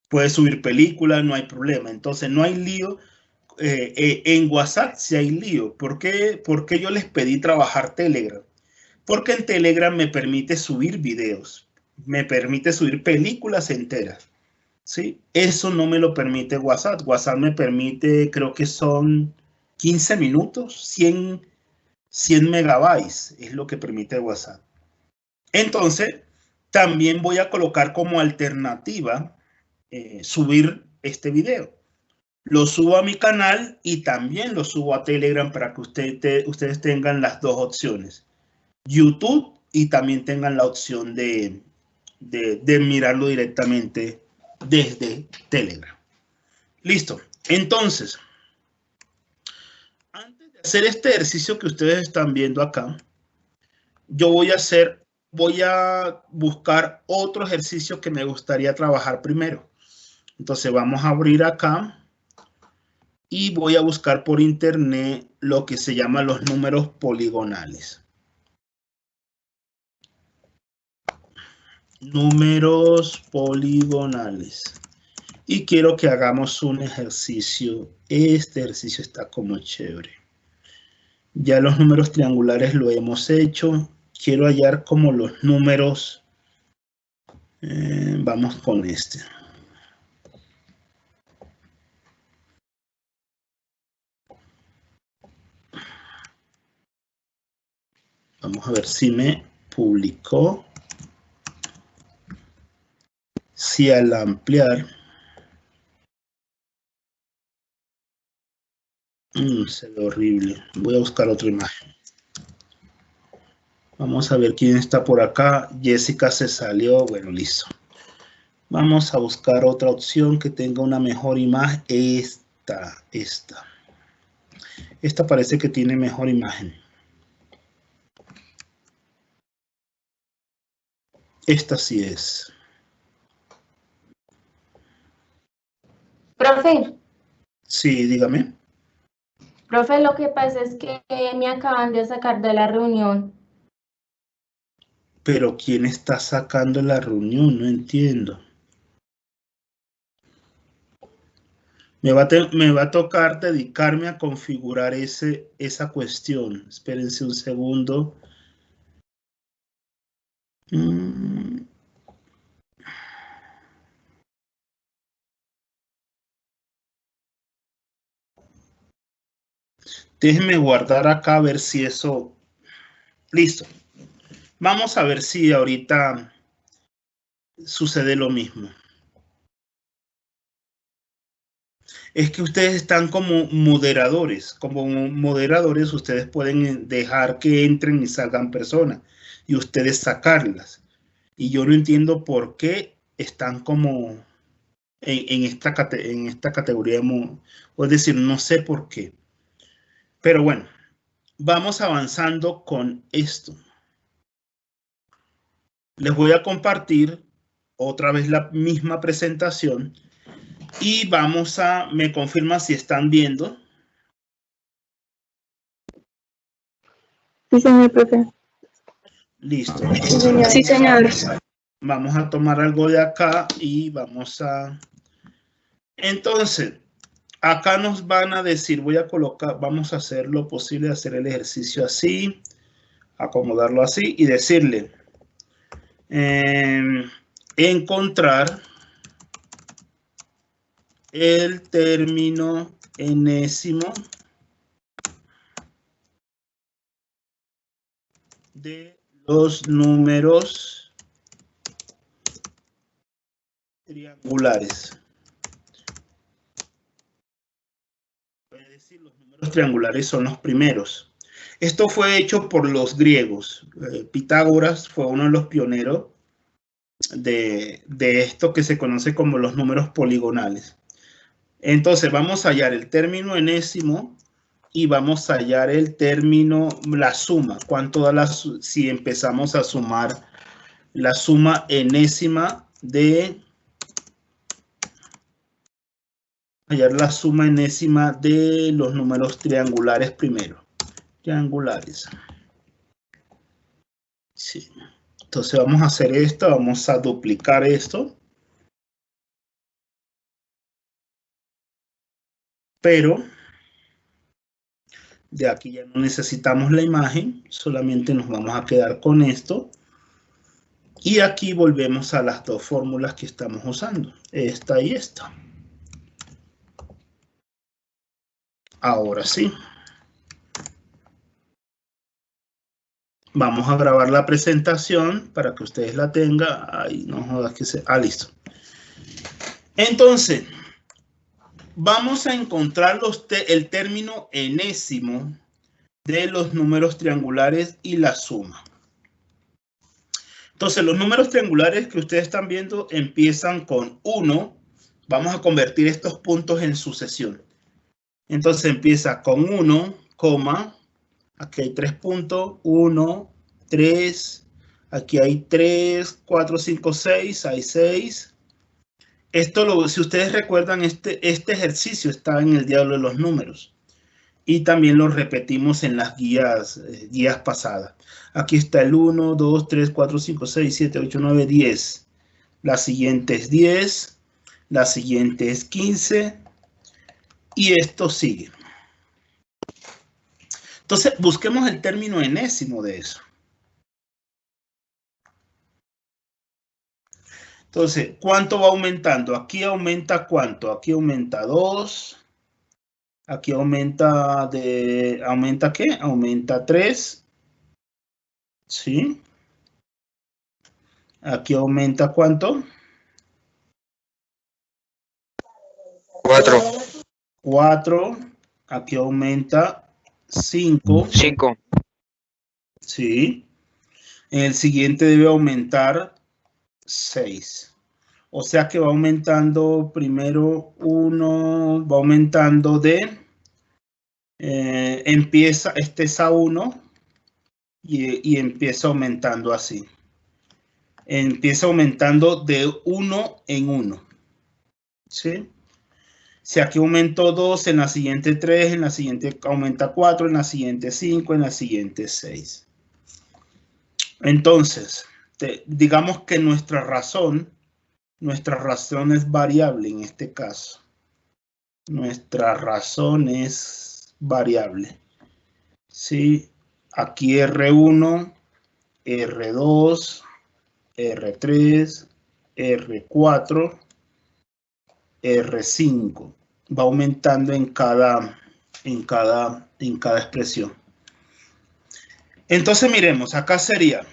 Puedes subir películas, no hay problema. Entonces no hay lío. En WhatsApp sí hay lío. ¿Por qué yo les pedí trabajar Telegram? Porque en Telegram me permite subir videos, me permite subir películas enteras, ¿sí? Eso no me lo permite WhatsApp. WhatsApp me permite, creo que son 15 minutos, 100 megabytes, es lo que permite WhatsApp. Entonces, también voy a colocar como alternativa subir este video. Lo subo a mi canal y también lo subo a Telegram para que ustedes tengan las dos opciones. YouTube y también tengan la opción de mirarlo directamente desde Telegram. Listo. Entonces, antes de hacer este ejercicio que ustedes están viendo acá, yo voy a buscar otro ejercicio que me gustaría trabajar primero. Entonces vamos a abrir acá y voy a buscar por internet lo que se llama los números poligonales. Números poligonales. Y quiero que hagamos un ejercicio. Este ejercicio está como chévere. Ya los números triangulares lo hemos hecho. Quiero hallar como los números. Vamos con este. Vamos a ver si me publicó. Si al ampliar. Se ve horrible. Voy a buscar otra imagen. Vamos a ver quién está por acá. Jessica se salió. Bueno, listo. Vamos a buscar otra opción que tenga una mejor imagen. Esta. Esta parece que tiene mejor imagen. Esta sí es. Profe, Sí, dígame. profe, lo que pasa es que me acaban de sacar de la reunión. Pero ¿quién está sacando la reunión? No entiendo. Me va a tocar dedicarme a configurar esa cuestión. Espérense un segundo. Déjenme guardar acá a ver si eso... Listo. Vamos a ver si ahorita sucede lo mismo. Es que ustedes están como moderadores. Como moderadores ustedes pueden dejar que entren y salgan personas y ustedes sacarlas. Y yo no entiendo por qué están como en esta categoría. Es decir, no sé por qué. Pero bueno, vamos avanzando con esto. Les voy a compartir otra vez la misma presentación y me confirman si están viendo. Sí, señor profe. Listo. Sí, señor. Vamos a tomar algo de acá y vamos a... Entonces, acá nos van a decir, vamos a hacer lo posible, hacer el ejercicio así, acomodarlo así y decirle, encontrar el término enésimo de los números triangulares. Es decir, los números triangulares son los primeros. Esto fue hecho por los griegos. Pitágoras fue uno de los pioneros de esto que se conoce como los números poligonales. Entonces vamos a hallar el término enésimo y vamos a hallar el término, la suma. ¿Cuánto da si empezamos a sumar la suma enésima de... hallar la suma enésima de los números triangulares primero. Triangulares. Sí. Entonces vamos a hacer esto, vamos a duplicar esto. Pero de aquí ya no necesitamos la imagen, solamente nos vamos a quedar con esto. Y aquí volvemos a las dos fórmulas que estamos usando, esta y esta. Ahora sí. Vamos a grabar la presentación para que ustedes la tengan. Ay, no jodas que se... listo. Entonces, vamos a encontrar el término enésimo de los números triangulares y la suma. Entonces, los números triangulares que ustedes están viendo empiezan con 1. Vamos a convertir estos puntos en sucesión. Entonces, empieza con 1, coma, aquí hay 3 puntos, 1, 3, aquí hay 3, 4, 5, 6, hay 6. Esto, si ustedes recuerdan, este ejercicio está en el diálogo de los números. Y también lo repetimos en las guías pasadas. Aquí está el 1, 2, 3, 4, 5, 6, 7, 8, 9, 10. La siguiente es 10. La siguiente es 15. Y esto sigue. Entonces, busquemos el término enésimo de eso. Entonces, ¿cuánto va aumentando? Aquí aumenta ¿cuánto? Aquí aumenta 2. Aquí aumenta ¿aumenta qué? Aumenta 3. ¿Sí? Aquí aumenta ¿cuánto? 4. 4. Aquí aumenta 5. 5. Sí. En el siguiente debe aumentar 6. O sea que va aumentando primero 1, va aumentando empieza, este es a 1 y empieza aumentando así. Empieza aumentando de 1 en 1. ¿Sí? Si aquí aumentó 2, en la siguiente 3, en la siguiente aumenta 4, en la siguiente 5, en la siguiente 6. Entonces, digamos que nuestra razón es variable en este caso. Nuestra razón es variable. ¿Sí? Aquí R1, R2, R3, R4, R5. Va aumentando en cada expresión. Entonces miremos, acá sería.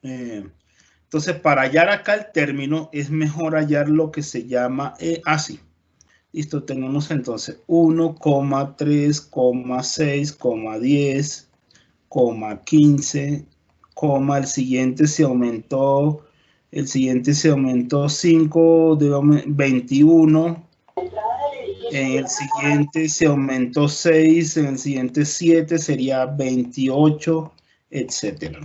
Entonces, para hallar acá el término, es mejor hallar lo que se llama así. Listo, tenemos entonces 1, 3, 6, 10, 15, el siguiente se aumentó 5, 21, en el siguiente se aumentó 6, en el siguiente 7 sería 28, etcétera.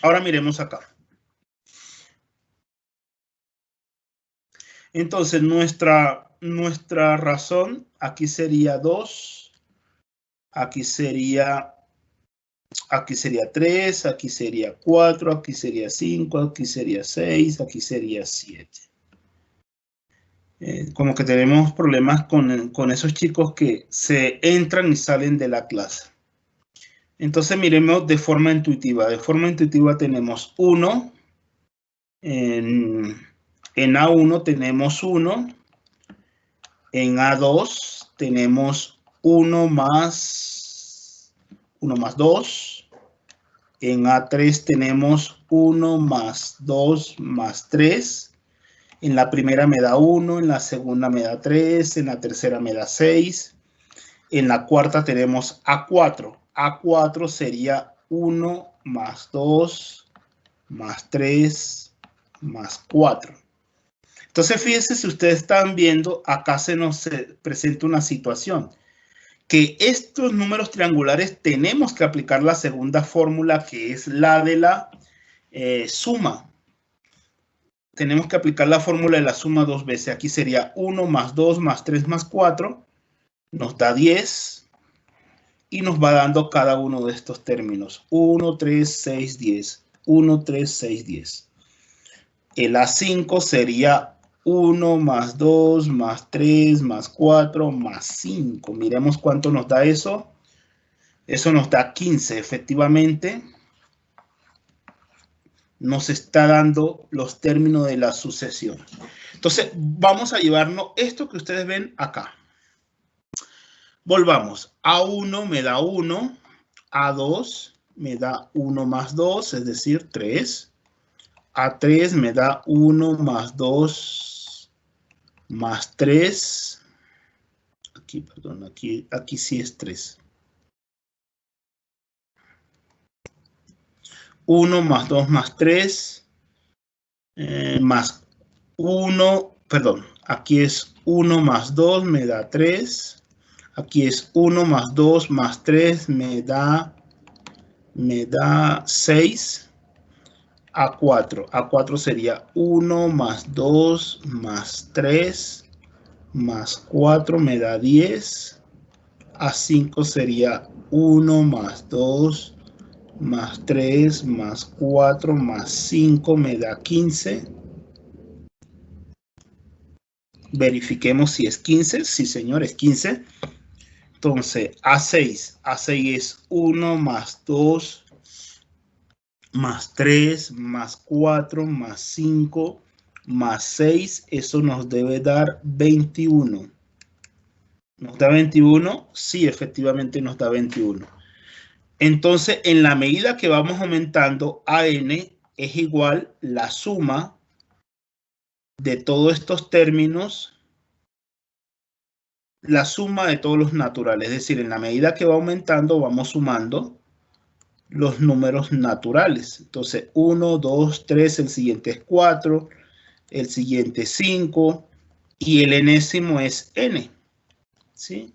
Ahora miremos acá. Entonces, nuestra razón aquí sería 2, aquí sería 3, aquí sería 4, aquí sería 5, aquí sería 6, aquí sería 7. Como que tenemos problemas con esos chicos que se entran y salen de la clase. Entonces, miremos de forma intuitiva. De forma intuitiva tenemos 1. En A1 tenemos 1. En A2 tenemos 1 más 2. En A3 tenemos 1 más 2 más 3. En la primera me da 1, en la segunda me da 3, en la tercera me da 6. En la cuarta tenemos A4. A4 sería 1 más 2 más 3 más 4. Entonces, fíjense, si ustedes están viendo, acá se nos presenta una situación. Que estos números triangulares tenemos que aplicar la segunda fórmula, que es la de la suma. Tenemos que aplicar la fórmula de la suma 2 veces. Aquí sería 1 más 2 más 3 más 4. Nos da 10. Y nos va dando cada uno de estos términos. 1, 3, 6, 10. 1, 3, 6, 10. El A5 sería 1 más 2 más 3 más 4 más 5. Miremos cuánto nos da eso. Eso nos da 15. Efectivamente, nos está dando los términos de la sucesión. Entonces, vamos a llevarnos esto que ustedes ven acá. Volvamos. A1 me da 1. A2 me da 1 más 2, es decir, 3. A3 me da 1 más 2 más 3. Aquí, perdón, aquí sí es 3. 1 más 2 más 3 más 1, perdón, Aquí es 1 más 2 me da 3. Aquí es 1 más 2 más 3 me da 6. A4. A4 sería 1 más 2 más 3 más 4 me da 10. A5 sería 1 más 2 más 3 más 4 más 5 me da 15. Verifiquemos si es 15. Sí, señor, es 15. Entonces, A6. A6 es 1 más 2 más 3 más 4 más 5 más 6. Eso nos debe dar 21. ¿Nos da 21? Sí, efectivamente nos da 21. Entonces, en la medida que vamos aumentando, AN es igual la suma de todos estos términos, la suma de todos los naturales. Es decir, en la medida que va aumentando, vamos sumando los números naturales. Entonces, 1, 2, 3, el siguiente es 4, el siguiente es 5, y el enésimo es n. ¿Sí?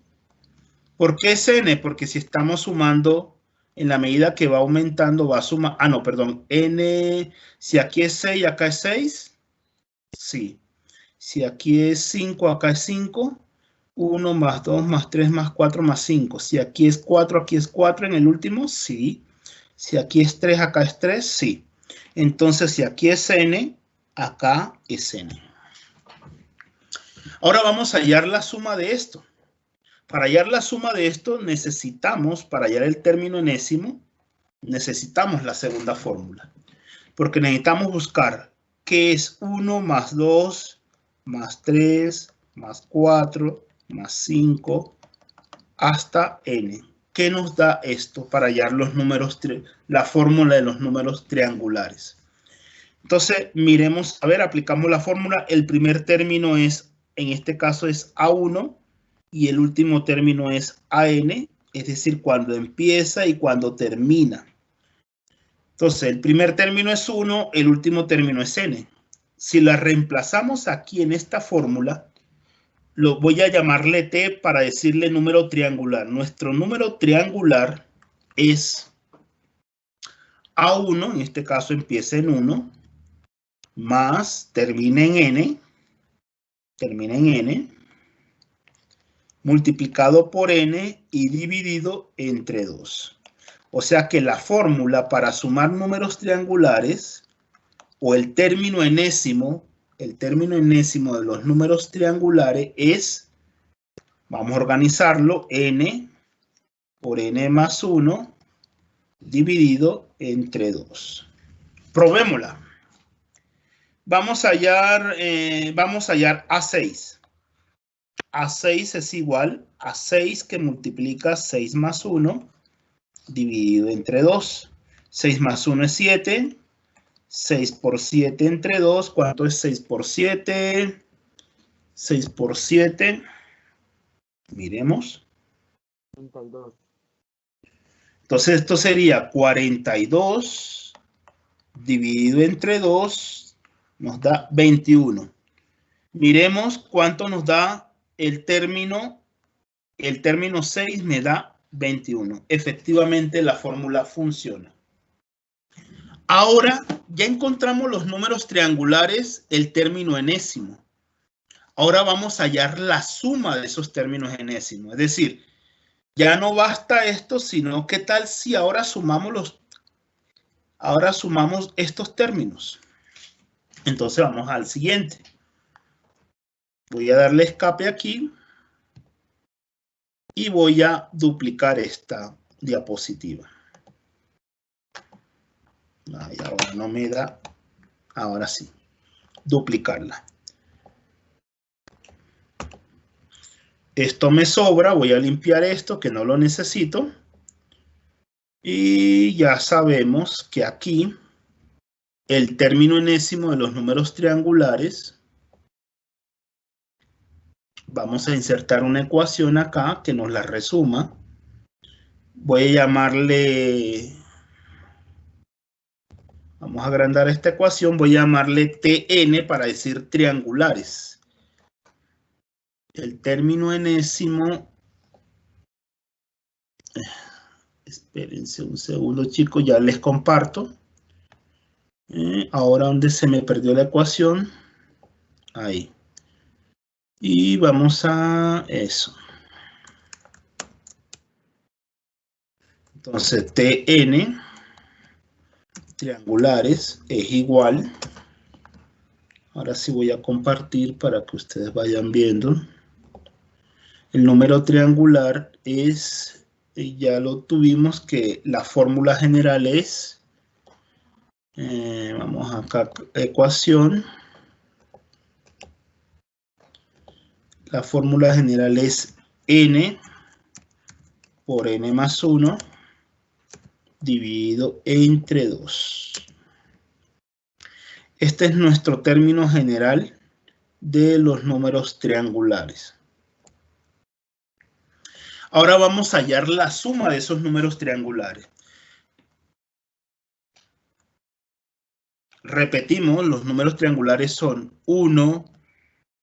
¿Por qué es n? Porque si estamos sumando, en la medida que va aumentando, va a sumar, no, perdón, n, si aquí es 6, acá es 6, sí. Si aquí es 5, acá es 5, 1 más 2 más 3 más 4 más 5. Si aquí es 4 en el último, sí. Si aquí es 3, acá es 3, sí. Entonces, si aquí es n, acá es n. Ahora vamos a hallar la suma de esto. Para hallar la suma de esto necesitamos, para hallar el término enésimo, necesitamos la segunda fórmula. Porque necesitamos buscar qué es 1 más 2 más 3 más 4 más 5 hasta n. ¿Qué nos da esto para hallar los números, la fórmula de los números triangulares? Entonces, miremos, a ver, aplicamos la fórmula. El primer término es, en este caso es A1 y el último término es AN, es decir, cuando empieza y cuando termina. Entonces, el primer término es 1, el último término es n. Si la reemplazamos aquí en esta fórmula, lo voy a llamarle T para decirle número triangular. Nuestro número triangular es A1, en este caso empieza en 1, más termina en n, multiplicado por n y dividido entre 2. O sea que la fórmula para sumar números triangulares o el término enésimo de los números triangulares es, vamos a organizarlo, n por n más 1 dividido entre 2. Probémosla. Vamos a hallar A6. A6 es igual a 6 que multiplica 6 más 1 dividido entre 2. 6 más 1 es 7. 6 por 7 entre 2. ¿Cuánto es 6 por 7? 6 por 7. Miremos. 32. Entonces esto sería 42 dividido entre 2. Nos da 21. Miremos cuánto nos da el término 6 me da 21. Efectivamente, la fórmula funciona. Ahora, ya encontramos los números triangulares, el término enésimo. Ahora vamos a hallar la suma de esos términos enésimos. Es decir, ya no basta esto, sino ¿qué tal si ahora sumamos estos términos? Entonces vamos al siguiente. Voy a darle escape aquí y voy a duplicar esta diapositiva. Ay, ahora no me da. Ahora sí. Duplicarla. Esto me sobra. Voy a limpiar esto que no lo necesito. Y ya sabemos que aquí el término enésimo de los números triangulares. Vamos a insertar una ecuación acá que nos la resuma. Voy a llamarle, vamos a agrandar esta ecuación, voy a llamarle TN para decir triangulares. el término enésimo. Espérense un segundo, chicos, ya les comparto. Ahora, ¿dónde se me perdió la ecuación? Ahí. Y vamos a eso. Entonces, Tn triangulares es igual. Ahora sí voy a compartir para que ustedes vayan viendo. El número triangular es, ya lo tuvimos, que la fórmula general es, vamos acá, ecuación. La fórmula general es n por n más 1 dividido entre 2. Este es nuestro término general de los números triangulares. Ahora vamos a hallar la suma de esos números triangulares. Repetimos, los números triangulares son 1,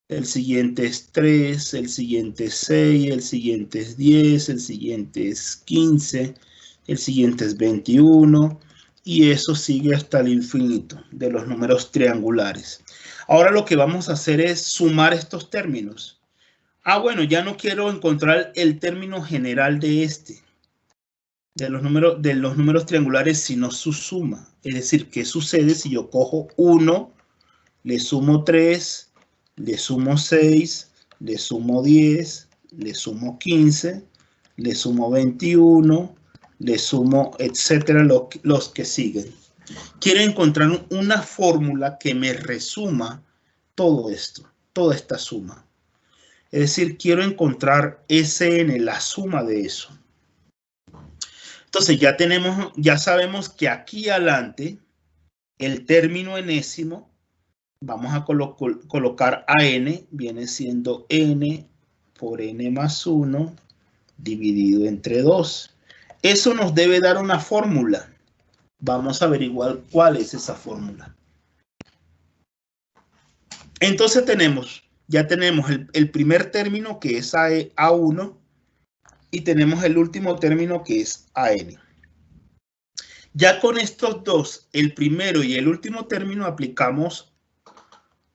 el siguiente es 3, el siguiente es 6, el siguiente es 10, el siguiente es 15, el siguiente es 21, y eso sigue hasta el infinito de los números triangulares. Ahora lo que vamos a hacer es sumar estos términos. Bueno, ya no quiero encontrar el término general de los números triangulares, sino su suma. Es decir, ¿qué sucede si yo cojo 1, le sumo 3, le sumo 6, le sumo 10, le sumo 15, le sumo 21, le sumo, etcétera, los que siguen? Quiero encontrar una fórmula que me resuma todo esto, toda esta suma. Es decir, quiero encontrar Sn, la suma de eso. Entonces ya sabemos que aquí adelante el término enésimo, vamos a colocar a n, viene siendo n por n más 1 dividido entre 2. Eso nos debe dar una fórmula. Vamos a averiguar cuál es esa fórmula. Entonces ya tenemos el primer término, que es A1, y tenemos el último término, que es AN. Ya con estos dos, el primero y el último término, aplicamos,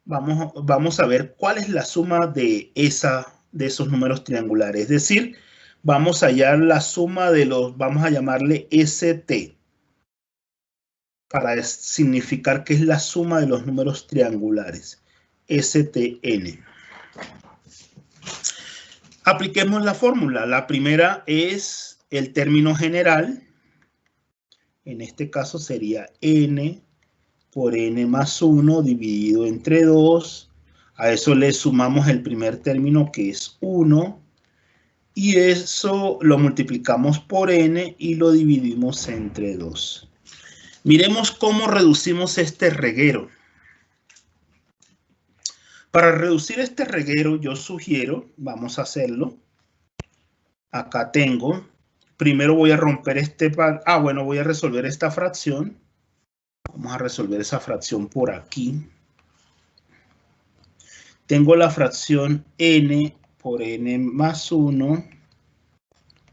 vamos a ver cuál es la suma de esos números triangulares. Es decir, vamos a hallar la suma de vamos a llamarle ST, para significar que es la suma de los números triangulares, STN. Apliquemos la fórmula. La primera es el término general. En este caso sería n por n más 1 dividido entre 2. A eso le sumamos el primer término, que es 1. Y eso lo multiplicamos por n y lo dividimos entre 2. Miremos cómo reducimos este reguero. Para reducir este reguero, yo sugiero, vamos a hacerlo. Acá tengo, primero voy a romper voy a resolver esta fracción. Vamos a resolver esa fracción por aquí. Tengo la fracción n por n más 1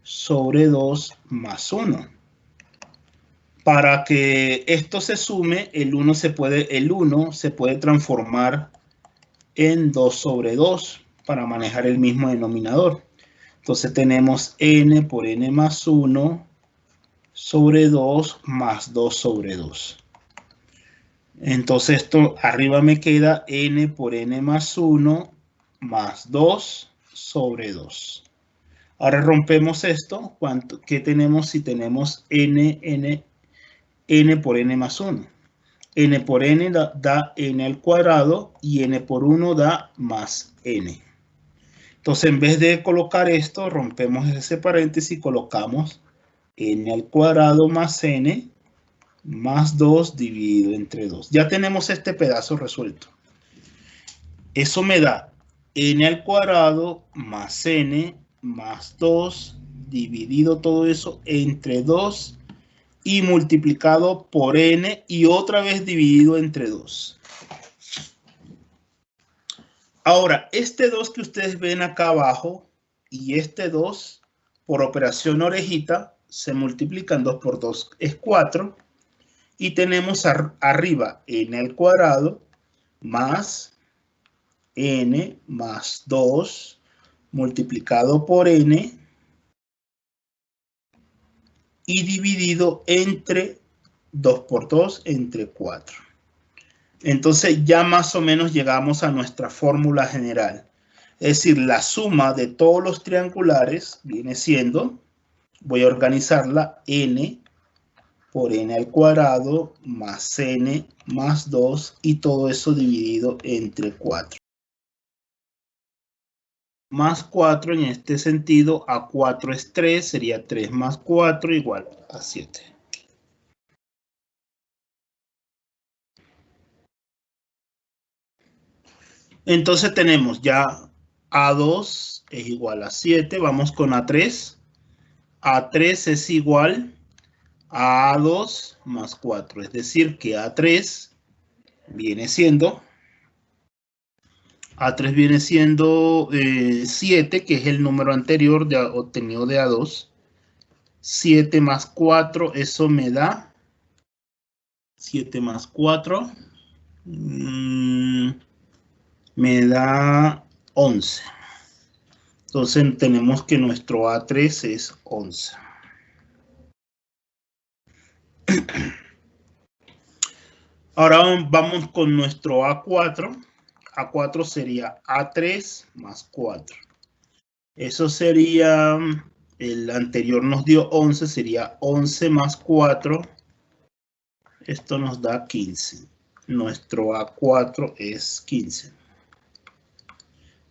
sobre 2 más 1. Para que esto se sume, el 1 se puede transformar en 2 sobre 2 para manejar el mismo denominador. Entonces tenemos n por n más 1 sobre 2 más 2 sobre 2. Entonces esto arriba me queda n por n más 1 más 2 sobre 2. Ahora rompemos esto. ¿Qué tenemos si tenemos n por n más 1? N por n da n al cuadrado y n por 1 da más n. Entonces, en vez de colocar esto, rompemos ese paréntesis y colocamos n al cuadrado más n más 2 dividido entre 2. Ya tenemos este pedazo resuelto. Eso me da n al cuadrado más n más 2 dividido todo eso entre 2 y multiplicado por n y otra vez dividido entre 2. Ahora, este 2 que ustedes ven acá abajo y este 2 por operación orejita se multiplican 2 por 2 es 4 y tenemos arriba n al cuadrado más n más 2 multiplicado por n y dividido entre 2 por 2 entre 4. Entonces ya más o menos llegamos a nuestra fórmula general. Es decir, la suma de todos los triangulares viene siendo, voy a organizarla, n por n al cuadrado más n más 2 y todo eso dividido entre 4. Más 4 en este sentido, a 4 es 3, sería 3 más 4 igual a 7. Entonces tenemos ya A2 es igual a 7, vamos con A3. A3 es igual a A2 más 4, es decir que A3 viene siendo... A3 viene siendo 7, que es el número anterior obtenido de A2. 7 más 4, eso me da 7 más 4, me da 11. Entonces tenemos que nuestro A3 es 11. Ahora vamos con nuestro A4. A4 sería A3 más 4. Eso sería, el anterior nos dio 11, sería 11 más 4. Esto nos da 15. Nuestro A4 es 15.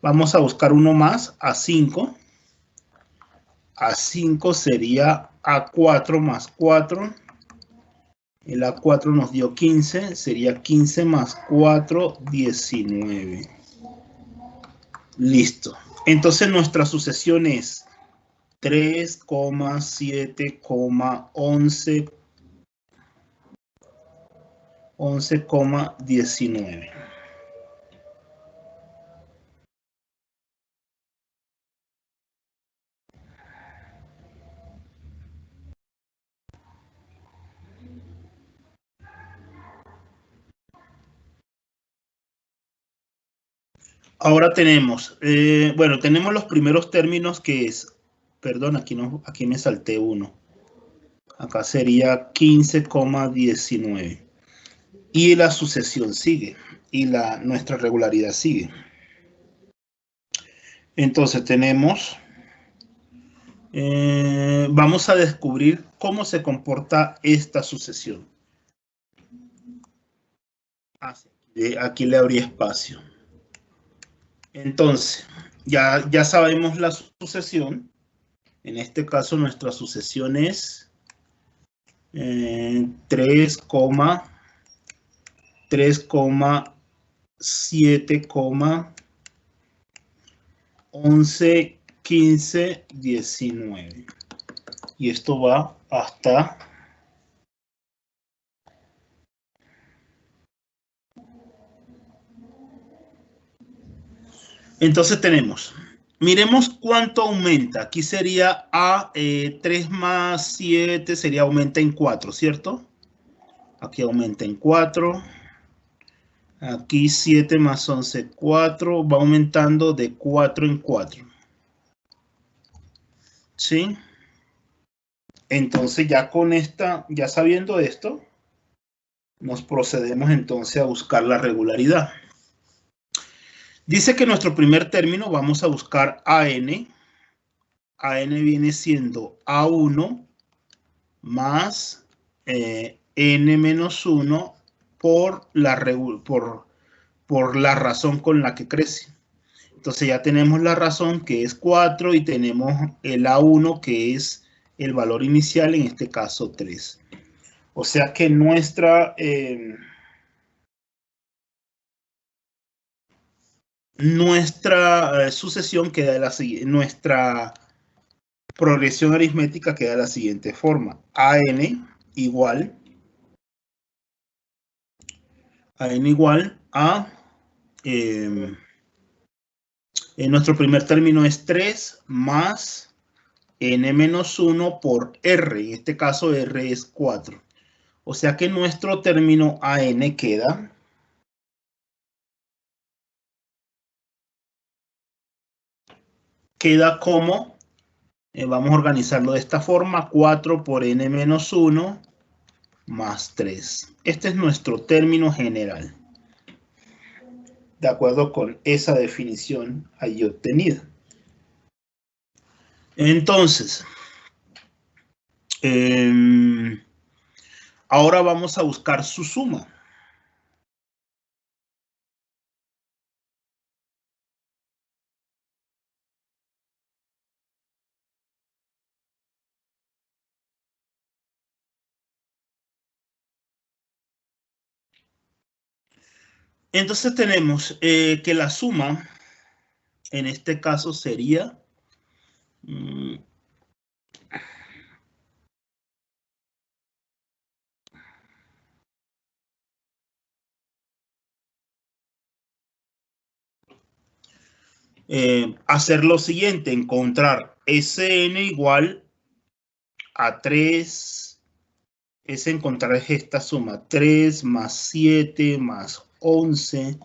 Vamos a buscar uno más, A5. A5 sería A4 más 4. El A4 nos dio 15, sería 15 más 4, 19. Listo. Entonces nuestra sucesión es 3, 7, 11, 11,19. Ahora tenemos, bueno, tenemos los primeros términos que es, perdón, aquí me salté uno. Acá sería 15,19. Y la sucesión sigue, y nuestra regularidad sigue. Entonces tenemos, vamos a descubrir cómo se comporta esta sucesión. Aquí le abrí espacio. Entonces, ya sabemos la sucesión. En este caso, nuestra sucesión es 3,7, 11, 15, 19. Y esto va hasta... Entonces tenemos, miremos cuánto aumenta. Aquí sería A3 más 7, sería aumenta en 4, ¿cierto? Aquí aumenta en 4. Aquí 7 más 11, 4. Va aumentando de 4 en 4. ¿Sí? Entonces ya con ya sabiendo esto, nos procedemos entonces a buscar la regularidad. Dice que nuestro primer término vamos a buscar AN. AN viene siendo A1 más N menos 1 por la razón con la que crece. Entonces ya tenemos la razón que es 4 y tenemos el A1 que es el valor inicial, en este caso 3. O sea que nuestra sucesión queda de la siguiente, nuestra progresión aritmética queda de la siguiente forma. AN igual a Nuestro primer término es 3 más n menos 1 por r. En este caso, r es 4. O sea que nuestro término an queda como, vamos a organizarlo de esta forma, 4 por n menos 1 más 3. Este es nuestro término general, de acuerdo con esa definición ahí obtenida. Entonces, ahora vamos a buscar su suma. Entonces tenemos que la suma, en este caso sería hacer lo siguiente, encontrar Sn igual a 3, es encontrar esta suma, 3 más 7 más 11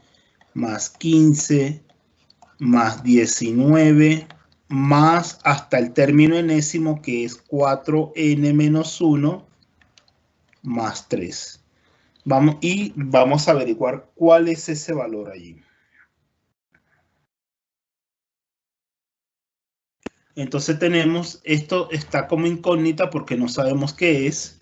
más 15 más 19 más hasta el término enésimo que es 4n menos 1 más 3. Vamos a averiguar cuál es ese valor allí. Entonces tenemos, esto está como incógnita porque no sabemos qué es.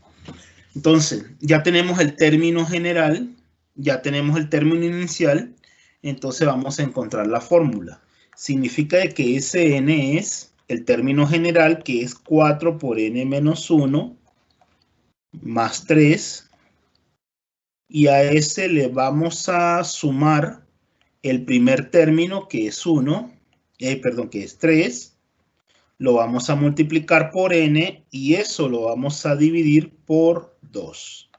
Entonces, ya tenemos el término general, ya tenemos el término inicial, entonces vamos a encontrar la fórmula. Significa de que Sn es el término general, que es 4 por n menos 1 más 3. Y a ese le vamos a sumar el primer término, que es 1, que es 3. Lo vamos a multiplicar por n y eso lo vamos a dividir por 2.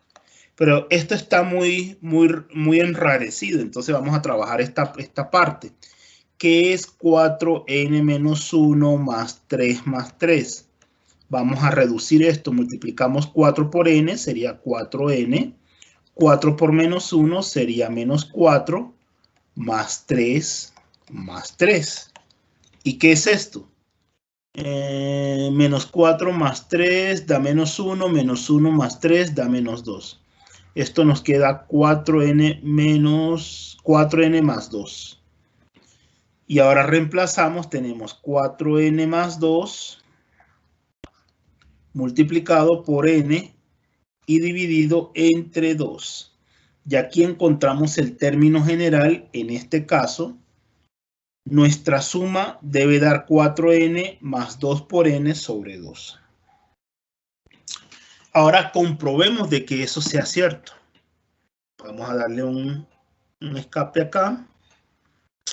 Pero esto está muy enrarecido, entonces vamos a trabajar esta parte, que es 4n menos 1 más 3 más 3. Vamos a reducir esto, multiplicamos 4 por n, sería 4n. 4 por menos 1 sería menos 4, más 3, más 3. ¿Y qué es esto? Menos 4 más 3 da menos 1 más 3 da menos 2. Esto nos queda 4n más 2. Y ahora reemplazamos, tenemos 4n más 2 multiplicado por n y dividido entre 2. Y aquí encontramos el término general, en este caso. Nuestra suma debe dar 4n más 2 por n sobre 2. Ahora comprobemos de que eso sea cierto. Vamos a darle un escape acá.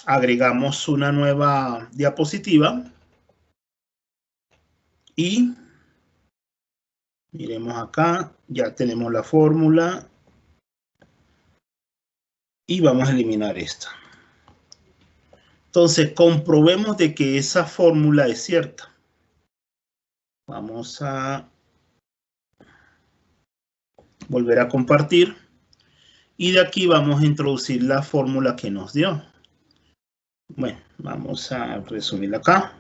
Agregamos una nueva diapositiva. Y miremos acá, ya tenemos la fórmula. Y vamos a eliminar esta. Entonces, comprobemos de que esa fórmula es cierta. Vamos a volver a compartir. Y de aquí vamos a introducir la fórmula que nos dio. Bueno, vamos a resumirla acá.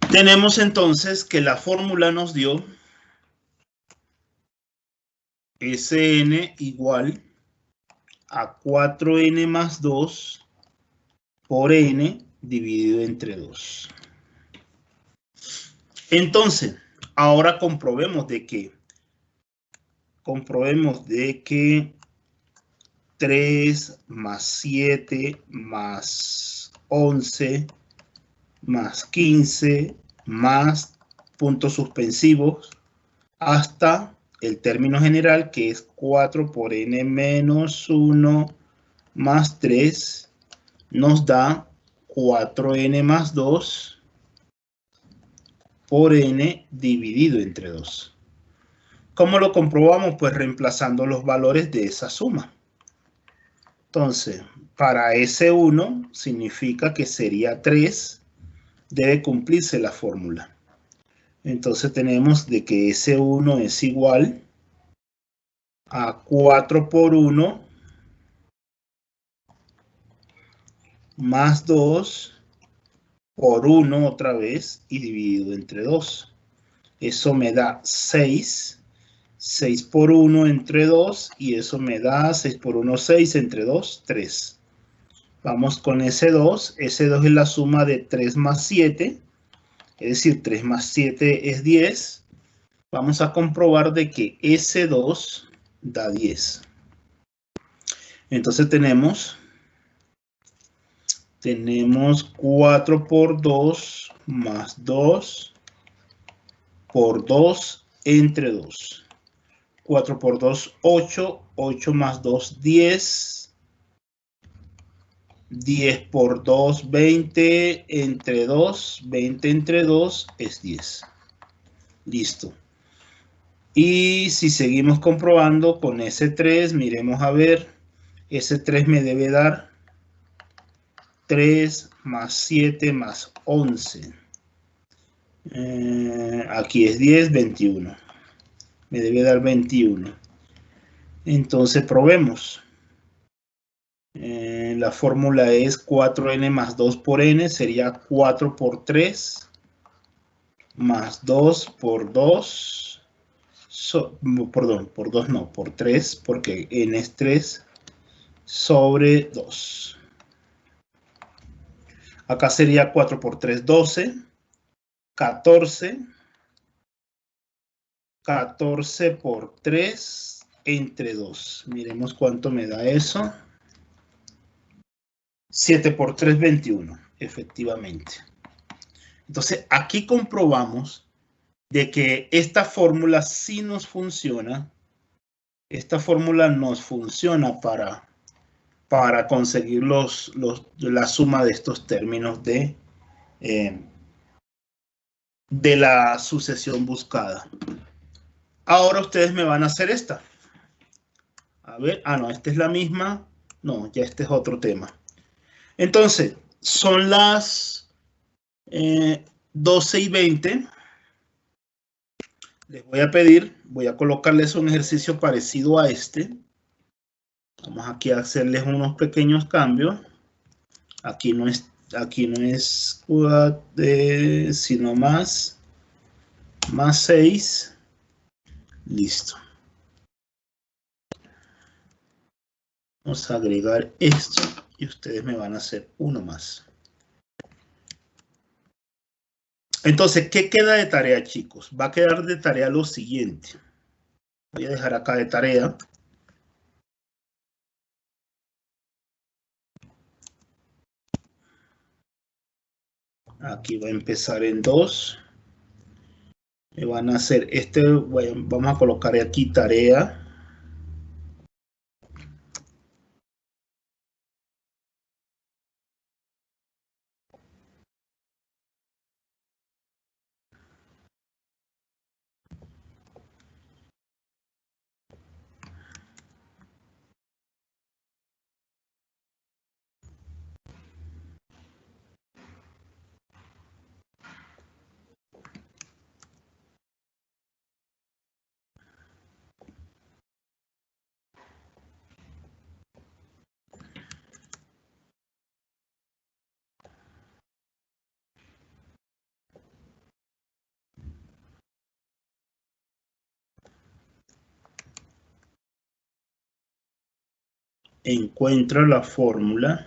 Tenemos entonces que la fórmula nos dio Sn igual a 4n más 2 por n dividido entre 2. Entonces, ahora comprobemos de que 3 más 7 más 11 más 15 más puntos suspensivos hasta el término general, que es 4 por n menos 1 más 3, nos da 4n más 2 por n dividido entre 2. ¿Cómo lo comprobamos? Pues reemplazando los valores de esa suma. Entonces, para S1 significa que sería 3, debe cumplirse la fórmula. Entonces tenemos de que S1 es igual a 4 por 1 más 2 por 1 otra vez y dividido entre 2. Eso me da 6. 6 por 1 entre 2 y eso me da 6 por 1, 6 entre 2, 3. Vamos con S2. S2 es la suma de 3 más 7. Es decir, 3 más 7 es 10. Vamos a comprobar de que S2 da 10. Entonces tenemos 4 por 2 más 2 por 2 entre 2. 4 por 2, 8. 8 más 2, 10. 10 por 2, 20 entre 2. 20 entre 2 es 10. Listo. Y si seguimos comprobando con S3, miremos a ver. S3 me debe dar 3 más 7 más 11. Aquí es 10, 21. Me debe dar 21. Entonces probemos. La fórmula es 4n más 2 por n. Sería 4 por 3 más 2 por 2. Perdón, por 2 no, por 3, porque n es 3 sobre 2. Acá sería 4 por 3, 12. 14. 14 por 3 entre 2. Miremos cuánto me da eso. 7 por 3, 21, efectivamente. Entonces, aquí comprobamos de que esta fórmula sí nos funciona. Esta fórmula nos funciona para conseguir la suma de estos términos de la sucesión buscada. Ahora ustedes me van a hacer esta. A ver, no, esta es la misma. No, ya este es otro tema. Entonces, son las 12 y 20. Les voy a pedir, voy a colocarles un ejercicio parecido a este. Vamos aquí a hacerles unos pequeños cambios. Aquí no es sino más 6. Listo. Vamos a agregar esto y ustedes me van a hacer uno más. Entonces, ¿qué queda de tarea, chicos? Va a quedar de tarea lo siguiente. Voy a dejar acá de tarea. Aquí va a empezar en 2. Me van a hacer vamos a colocar aquí tarea. Encuentra la fórmula.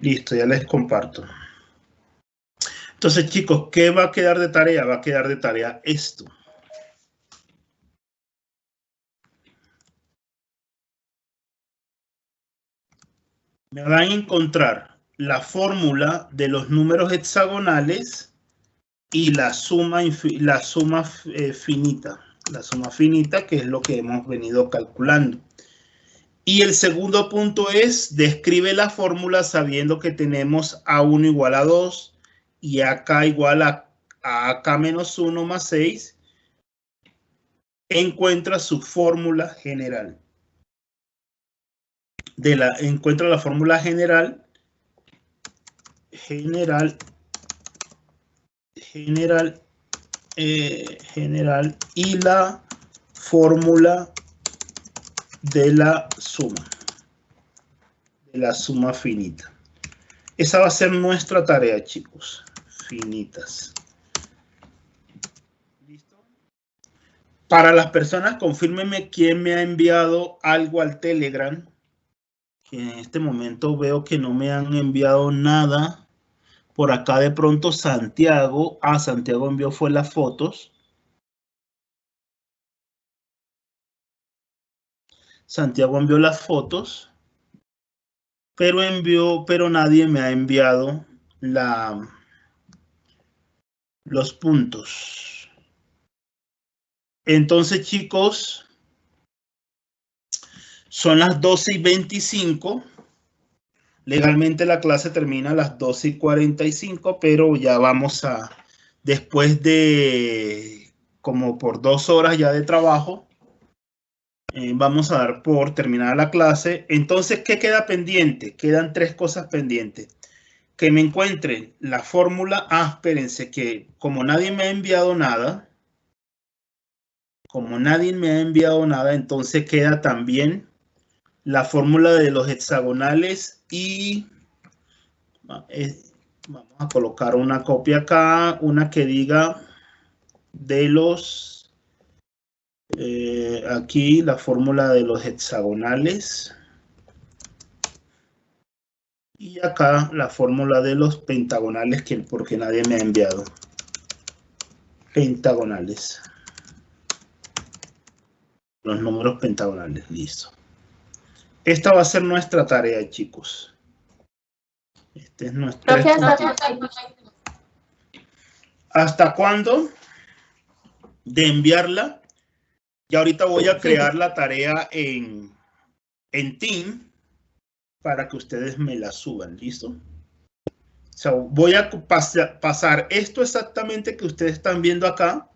Listo, ya les comparto. Entonces, chicos, ¿qué va a quedar de tarea? Va a quedar de tarea esto. Me van a encontrar la fórmula de los números hexagonales y la suma finita. La suma finita, que es lo que hemos venido calculando. Y el segundo punto es, describe la fórmula sabiendo que tenemos A1 igual a 2 y AK igual a AK menos 1 más 6. Encuentra su fórmula general. Encuentra la fórmula general y la fórmula de la suma finita. Esa va a ser nuestra tarea, chicos. Finitas. ¿Listo? Para las personas, confírmenme quién me ha enviado algo al Telegram. Que en este momento veo que no me han enviado nada. Por acá de pronto Santiago. Santiago envió fue las fotos. Santiago envió las fotos. Pero nadie me ha enviado los puntos. Entonces, chicos, son las 12:25. Legalmente la clase termina a las 12:45, pero ya vamos después de como por 2 horas ya de trabajo, vamos a dar por terminada la clase. Entonces, ¿qué queda pendiente? Quedan 3 cosas pendientes. Que me encuentren la fórmula. Espérense, que como nadie me ha enviado nada, entonces queda también la fórmula de los hexagonales y vamos a colocar una copia acá, una que diga de los, aquí la fórmula de los hexagonales y acá la fórmula de los pentagonales, porque nadie me ha enviado. Pentagonales. Los números pentagonales, listo. Esta va a ser nuestra tarea, chicos. Este es nuestro. ¿Hasta cuándo de enviarla? Ya ahorita voy a crear la tarea en Team para que ustedes me la suban, ¿listo? O sea, voy a pasar esto exactamente que ustedes están viendo acá.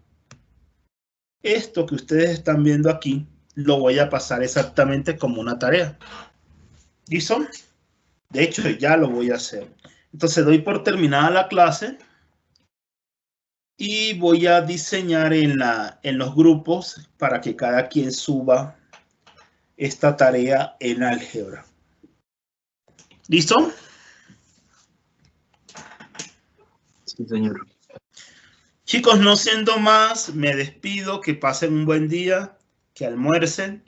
Esto que ustedes están viendo aquí, lo voy a pasar exactamente como una tarea. ¿Listo? De hecho, ya lo voy a hacer. Entonces, doy por terminada la clase. Y voy a diseñar en los grupos para que cada quien suba esta tarea en álgebra. ¿Listo? Sí, señor. Chicos, no siendo más, me despido. Que pasen un buen día, que almuercen.